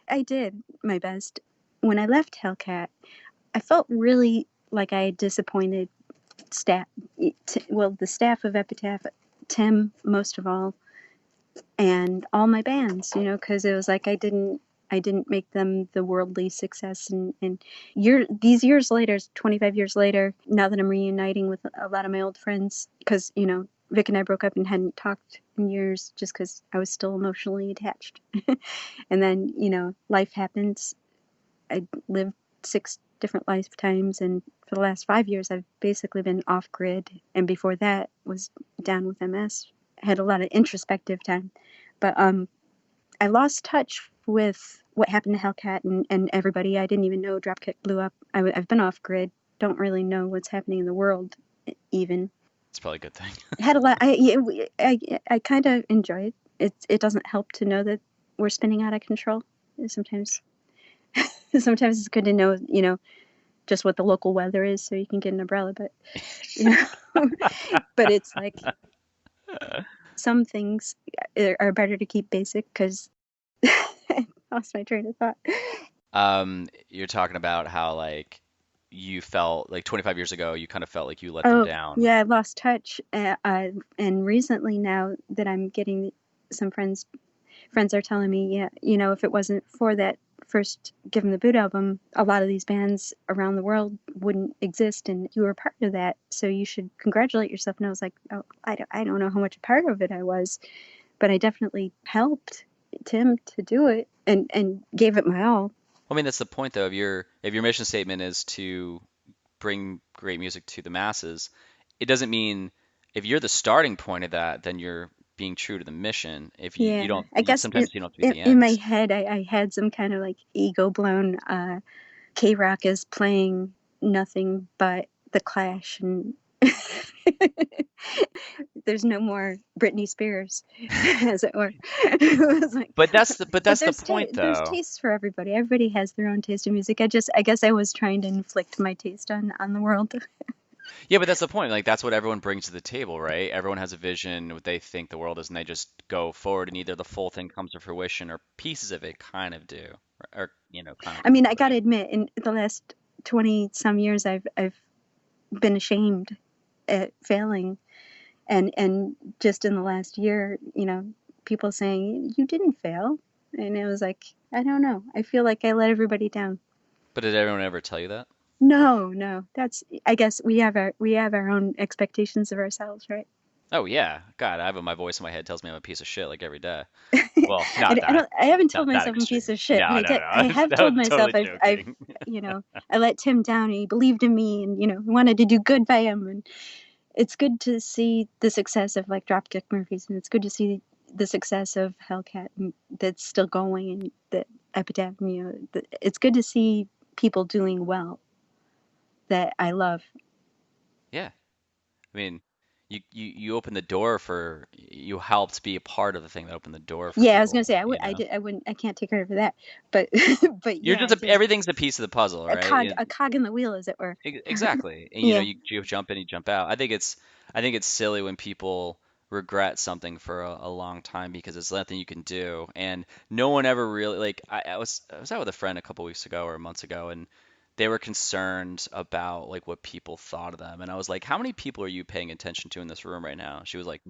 I did my best. When I left Hellcat, I felt really like I had disappointed staff. Well, the staff of Epitaph, Tim most of all, and all my bands, because it was like I didn't make them the worldly success. And these years later, 25 years later, now that I'm reuniting with a lot of my old friends, because Vic and I broke up and hadn't talked in years just because I was still emotionally attached. And then life happens. I lived 6 different lifetimes, and for the last 5 years I've basically been off grid, and before that was down with MS. I had a lot of introspective time, but I lost touch with what happened to Hellcat and everybody. I didn't even know Dropkick blew up. I've been off grid, don't really know what's happening in the world even. It's probably a good thing. Had a lot. I kind of enjoy it. It doesn't help to know that we're spinning out of control. Sometimes sometimes it's good to know, just what the local weather is so you can get an umbrella. But you know, but it's like some things are better to keep basic, because I lost my train of thought. You're talking about how like you felt like 25 years ago, you kind of felt like you let them Oh, down. yeah, I lost touch. And recently, now that I'm getting some friends are telling me, yeah, if it wasn't for that first Give 'em the Boot album, a lot of these bands around the world wouldn't exist, and you were part of that, so you should congratulate yourself. And I was like, oh, I don't know how much a part of it I was, but I definitely helped. Tim to do it, and gave it my all. I mean, that's the point though. If your mission statement is to bring great music to the masses, it doesn't mean if you're the starting point of that, then you're being true to the mission. If you Yeah, don't, I guess sometimes you don't have to be the in my ends. head, I had some kind of like ego blown. K Rock is playing nothing but the Clash, and there's no more Britney Spears, as it were. It was like, But but that's the point there's though. tastes for everybody. Everybody has their own taste in music. I guess I was trying to inflict my taste on the world. Yeah, but that's the point. Like that's what everyone brings to the table, right? Everyone has a vision, what they think the world is, and they just go forward, and either the full thing comes to fruition or pieces of it kind of do, or kind of I come to mean, I gotta fruition. admit, in the last 20 some years, I've been ashamed at failing, and just in the last year, people saying you didn't fail, and it was like, I don't know, I feel like I let everybody down. But did everyone ever tell you that? No, no, that's, I guess we have our own expectations of ourselves, right? Oh yeah, God, I have my voice in my head tells me I'm a piece of shit like every day. Well, I, I don't I haven't told not that myself I'm a piece extreme. of shit, but No, no, I no. have I told was myself totally I've joking. I let Tim down, and he believed in me, and wanted to do good by him. And it's good to see the success of like Dropkick Murphys, and it's good to see the success of Hellcat, and that's still going, and the Epitaph. It's good to see people doing well that I love. Yeah. I mean, you opened the door for you helped be a part of the thing that opened the door for Yeah, I was gonna people, say you know? I wouldn't, I can't take credit for that, but but You're yeah, just I did. everything's a piece of the puzzle, A right? cog, a cog in the wheel, as it were. Exactly. And Yeah, you jump in, you jump out. I think it's silly when people regret something for a long time because it's nothing you can do. And no one ever really like I was out with a friend a couple weeks ago or months ago and they were concerned about like what people thought of them. And I was like, "How many people are you paying attention to in this room right now?" She was like,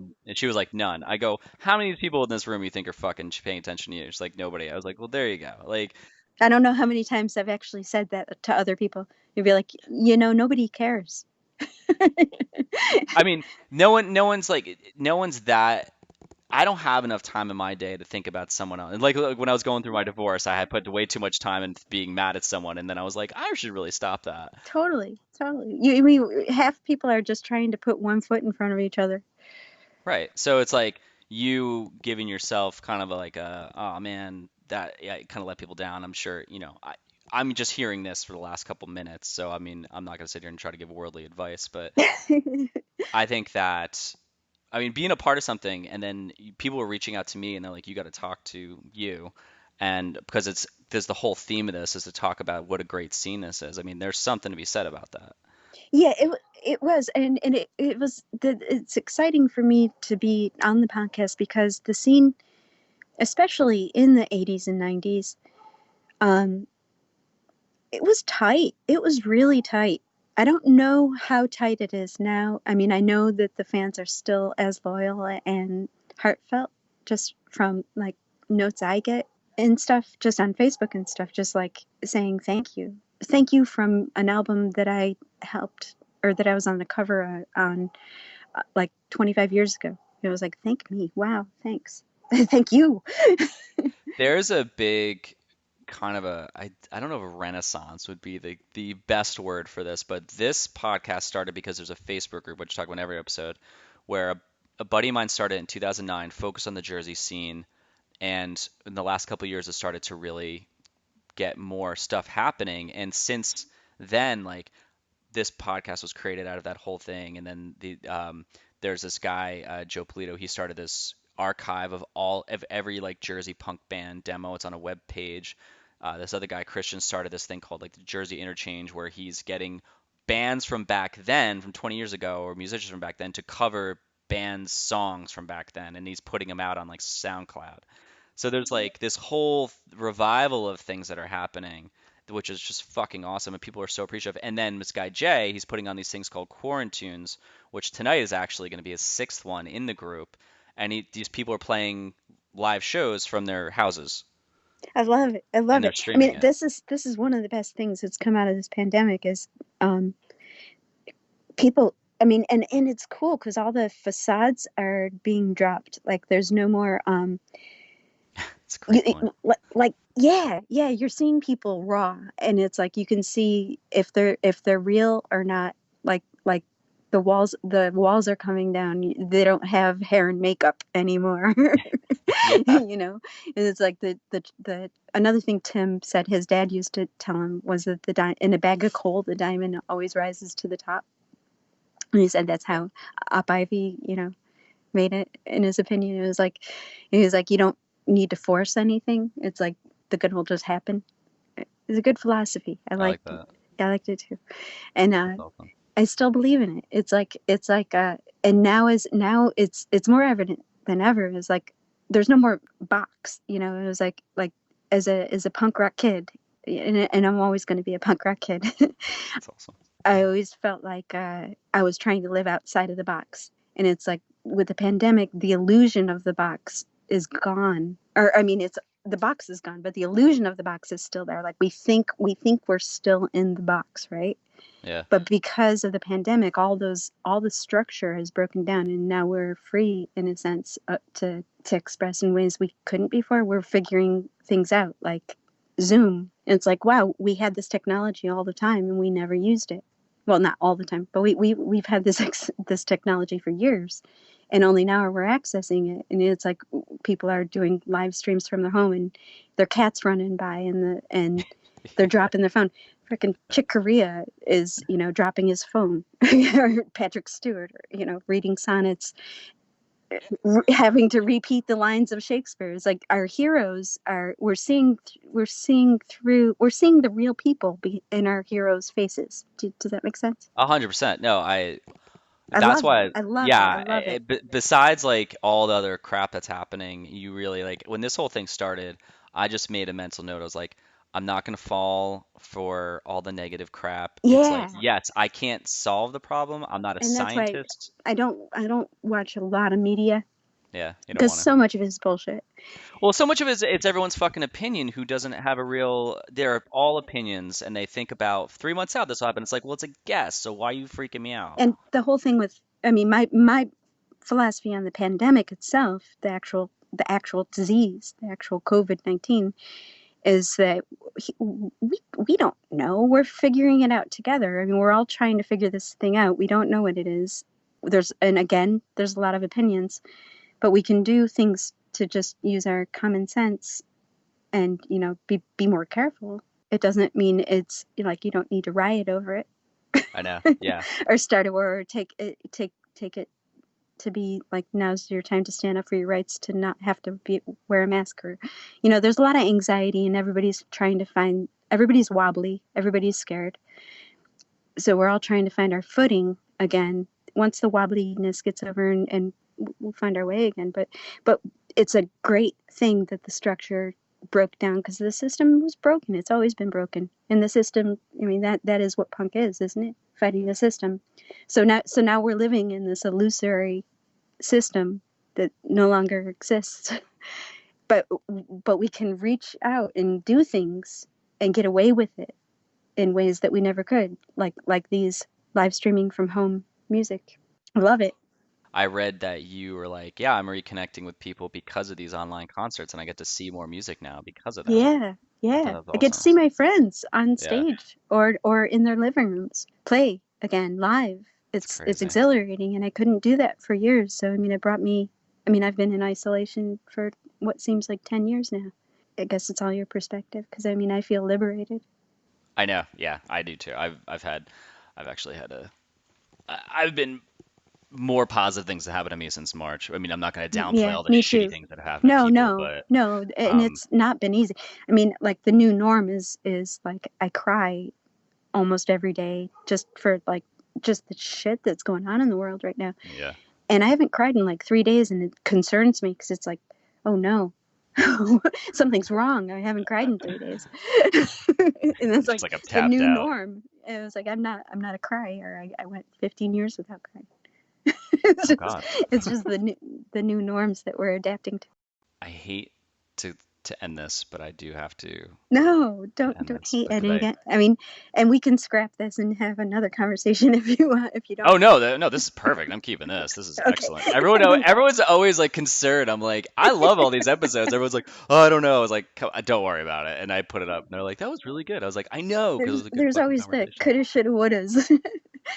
"None." I go, "How many people in this room you think are fucking paying attention to you?" She's like, "Nobody." I was like, "Well, there you go." Like I don't know how many times I've actually said that to other people. You'd be like, nobody cares. I mean, no one's that. I don't have enough time in my day to think about someone else. And like when I was going through my divorce, I had put way too much time in being mad at someone, and then I was like, I should really stop that. Totally, totally. I mean, half people are just trying to put one foot in front of each other. Right. So it's like you giving yourself kind of like oh man, that yeah, kind of let people down. I'm sure, I'm just hearing this for the last couple minutes, so I mean, I'm not gonna sit here and try to give worldly advice, but I think that I mean, being a part of something, and then people were reaching out to me, and they're like, "You got to talk to you," and because there's the whole theme of this is to talk about what a great scene this is. I mean, there's something to be said about that. Yeah, it was, and it's exciting for me to be on the podcast because the scene, especially in the 80s and 90s, um, it was tight. It was really tight. I don't know how tight it is now. I mean, I know that the fans are still as loyal and heartfelt, just from like notes I get and stuff, just on Facebook and stuff, just like saying thank you. Thank you from an album that I helped, or that I was on the cover on like 25 years ago. It was like, thank me. Wow, thanks. Thank you. There's a big kind of I don't know if a renaissance would be the best word for this, but this podcast started because there's a Facebook group which I talk about in every episode where a buddy of mine started in 2009, focused on the Jersey scene, and in the last couple of years, it started to really get more stuff happening. And since then, like this podcast was created out of that whole thing. And then there's this guy Joe Polito. He started this archive of all of every like Jersey punk band demo. It's on a web page. This other guy Christian started this thing called like the Jersey Interchange, where he's getting bands from back then, from 20 years ago, or musicians from back then, to cover bands' songs from back then, and he's putting them out on like SoundCloud. So there's like this whole revival of things that are happening, which is just fucking awesome, and people are so appreciative. And then this guy Jay, he's putting on these things called Quarantunes, which tonight is actually going to be his sixth one in the group, and these people are playing live shows from their houses, I love it. I and love they're it. I streaming mean, it. this is one of the best things that's come out of this pandemic is um, people. I mean, and it's cool because all the facades are being dropped. Like, there's no more It's a great point. Like yeah, you're seeing people raw, and it's like you can see if they're real or not. Like the walls are coming down. They don't have hair and makeup anymore. Yeah. You know, and it's like the another thing Tim said his dad used to tell him was that in a bag of coal the diamond always rises to the top, and he said that's how Up Ivy, made it. In his opinion, he was like, you don't need to force anything. It's like the good will just happen. It's a good philosophy. I I like liked it. that. I liked it too, and That's awesome. I still believe in it. And now it's more evident than ever. It's like there's no more box. It was like as a punk rock kid, and I'm always going to be a punk rock kid. That's awesome. I always felt like I was trying to live outside of the box. And it's like with the pandemic, the illusion of the box is gone. Or I mean, it's the box is gone, but the illusion of the box is still there. Like we think we're still in the box, right? Yeah. But because of the pandemic, all the structure has broken down, and now we're free in a sense to express in ways we couldn't before. We're figuring things out, like Zoom. It's like, wow, we had this technology all the time and we never used it. Well, not all the time, but we've had this technology for years, and only now we're accessing it. And it's like people are doing live streams from their home, and their cat's running by, and they're dropping their phone. Freaking Chick Corea is, dropping his phone. Or Patrick Stewart, reading sonnets, having to repeat the lines of Shakespeare. It's like our heroes are. We're seeing the real people in our heroes' faces. Does that make sense? 100%. No, I that's love it. why, I love it. I yeah, love it. besides like all the other crap that's happening, you really like when this whole thing started, I just made a mental note. I was like, I'm not gonna fall for all the negative crap. It's like, Yeah, yes, I can't solve the problem. I'm not a and that's why scientist. I don't watch a lot of media Yeah, you don't because want to. so much of it is bullshit. Well, so much of it is it's everyone's fucking opinion who doesn't have a real. They're all opinions, and they think about 3 months out this will happen. It's like, well, it's a guess, so why are you freaking me out? And the whole thing with, I mean, my philosophy on the pandemic itself, the actual disease, the actual COVID-19, is that we don't know. We're figuring it out together. I mean, we're all trying to figure this thing out. We don't know what it is. There's a lot of opinions, but we can do things to just use our common sense and be more careful. It doesn't mean it's like you don't need to riot over it I know. Yeah. or start a war or take it to be like now's your time to stand up for your rights to not have to wear a mask, or there's a lot of anxiety, and everybody's wobbly, everybody's scared, so we're all trying to find our footing again once the wobbliness gets over, and we'll find our way again. But it's a great thing that the structure broke down, because the system was broken. It's always been broken, and the system, I mean, that is what punk is, isn't it? Fighting the system. So now we're living in this illusory system that no longer exists. But we can reach out and do things and get away with it in ways that we never could, like these live streaming from home music. I love it. I read that you were like, yeah, I'm reconnecting with people because of these online concerts, and I get to see more music now because of that. Yeah, I thought yeah. that was I get to awesome. see my friends on Yeah, stage or in their living rooms play again live. it's It's crazy. exhilarating, and I couldn't do that for years. So I mean, it brought me. I mean, I've been in isolation for what seems like 10 years now. I guess it's all your perspective, because I mean, I feel liberated. I know. Yeah, I do too. I've actually had I've been more positive things that happened to me since March. I mean, I'm not going to downplay Yeah, all the me shitty too. things that have happened to No, people, no, but no, and um, it's not been easy. I mean, like the new norm is like I cry almost every day just for like just the shit that's going on in the world right now. yeah, And I haven't cried in like 3 days, and it concerns me because it's like, oh no, something's wrong. I haven't cried in 3 days, and that's it's just like like I'm the tapped new out. norm. And it was like I'm not a crier. I went 15 years without crying. it's Oh just God, it's just the new norms that we're adapting to. I hate to to end this, but I do have to No, end don't this hate because ending I. it. I mean, and we can scrap this and have another conversation if you want, if you don't Oh mind. no, no, this is perfect. I'm keeping this. This is Okay. excellent. Everyone's always like concerned. I'm like, I love all these episodes. Everyone's like, oh, I don't know. I was like, don't worry about it. And I put it up, and they're like, that was really good. I was like, I know, because it was a good There's fucking always the conversation. coulda, shoulda, wouldas.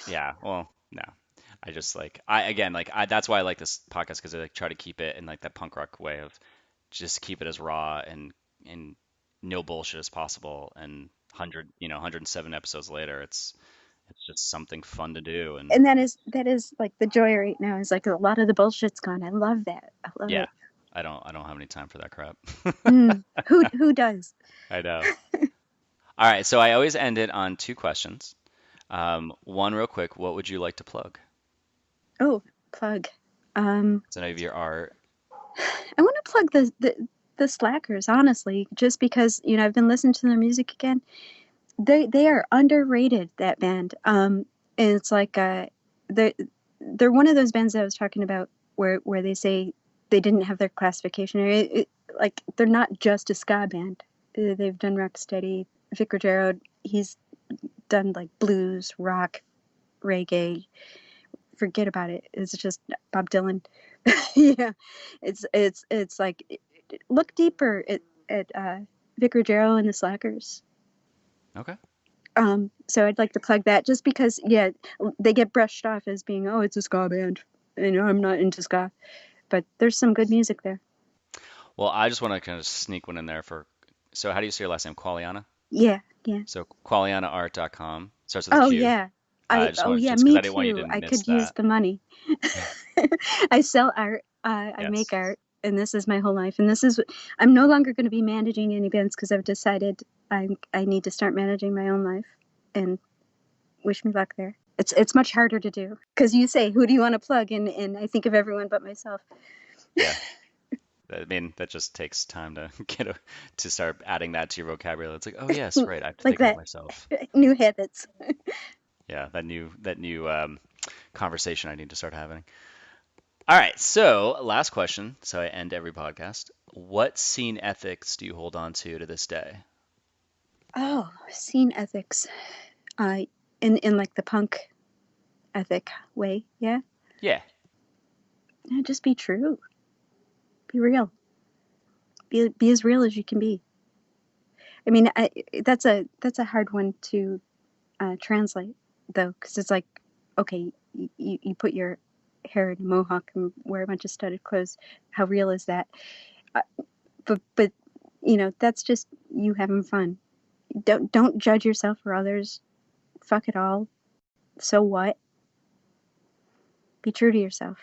Yeah. Well, no. I just like I again like I that's why I like this podcast because I like try to keep it in like that punk rock way of just keep it as raw and no bullshit as possible. And 107 episodes later, it's just something fun to do. And And that is like the joy right now is like a lot of the bullshit's gone. I love that. I love yeah, it. I don't have any time for that crap. Who does? I know. All right, so I always end it on two questions. One real quick, what would you like to plug? Oh, plug. Um, So any of your art. I want to plug the Slackers, honestly, just because I've been listening to their music again. They are underrated, that band. And it's like they they're one of those bands that I was talking about where they say they didn't have their classification. Like they're not just a ska band. They've done rocksteady. Vic Rogero, he's done like blues, rock, reggae. Forget about it. It's just Bob Dylan. Yeah, it's like look deeper at Vic Rogero and the Slackers. Okay. So I'd like to plug that just because, yeah, they get brushed off as being, oh, it's a ska band. I'm not into ska, but there's some good music there. Well, I just want to kind of sneak one in there for. So how do you say your last name? Qualiana? Yeah, yeah. So qualianaart.com starts with a Oh, Q. yeah. I just Oh, wanted yeah, just because me I didn't want you to too. I miss could use that. the money. I sell art. I make Yes. art, and this is my whole life. And I'm no longer going to be managing any bands because I've decided I need to start managing my own life. And wish me luck there. It's much harder to do because you say, who do you want to plug? And I think of everyone but myself. Yeah. I mean, that just takes time to to start adding that to your vocabulary. It's like, oh yes, right, I have to Like think of that. myself. New habits. Yeah, that new conversation I need to start having. All right, so last question. So I end every podcast. What scene ethics do you hold on to this day? Oh, scene ethics. Uh, in like the punk ethic way. Yeah. Yeah. Yeah, just be true. Be real. Be as real as you can be. I mean, that's a hard one to translate though, because it's like, okay, you put your hair in a mohawk and wear a bunch of studded clothes. How real is that? Uh, but that's just you having fun. Don't judge yourself or others. Fuck it all. So what? Be true to yourself.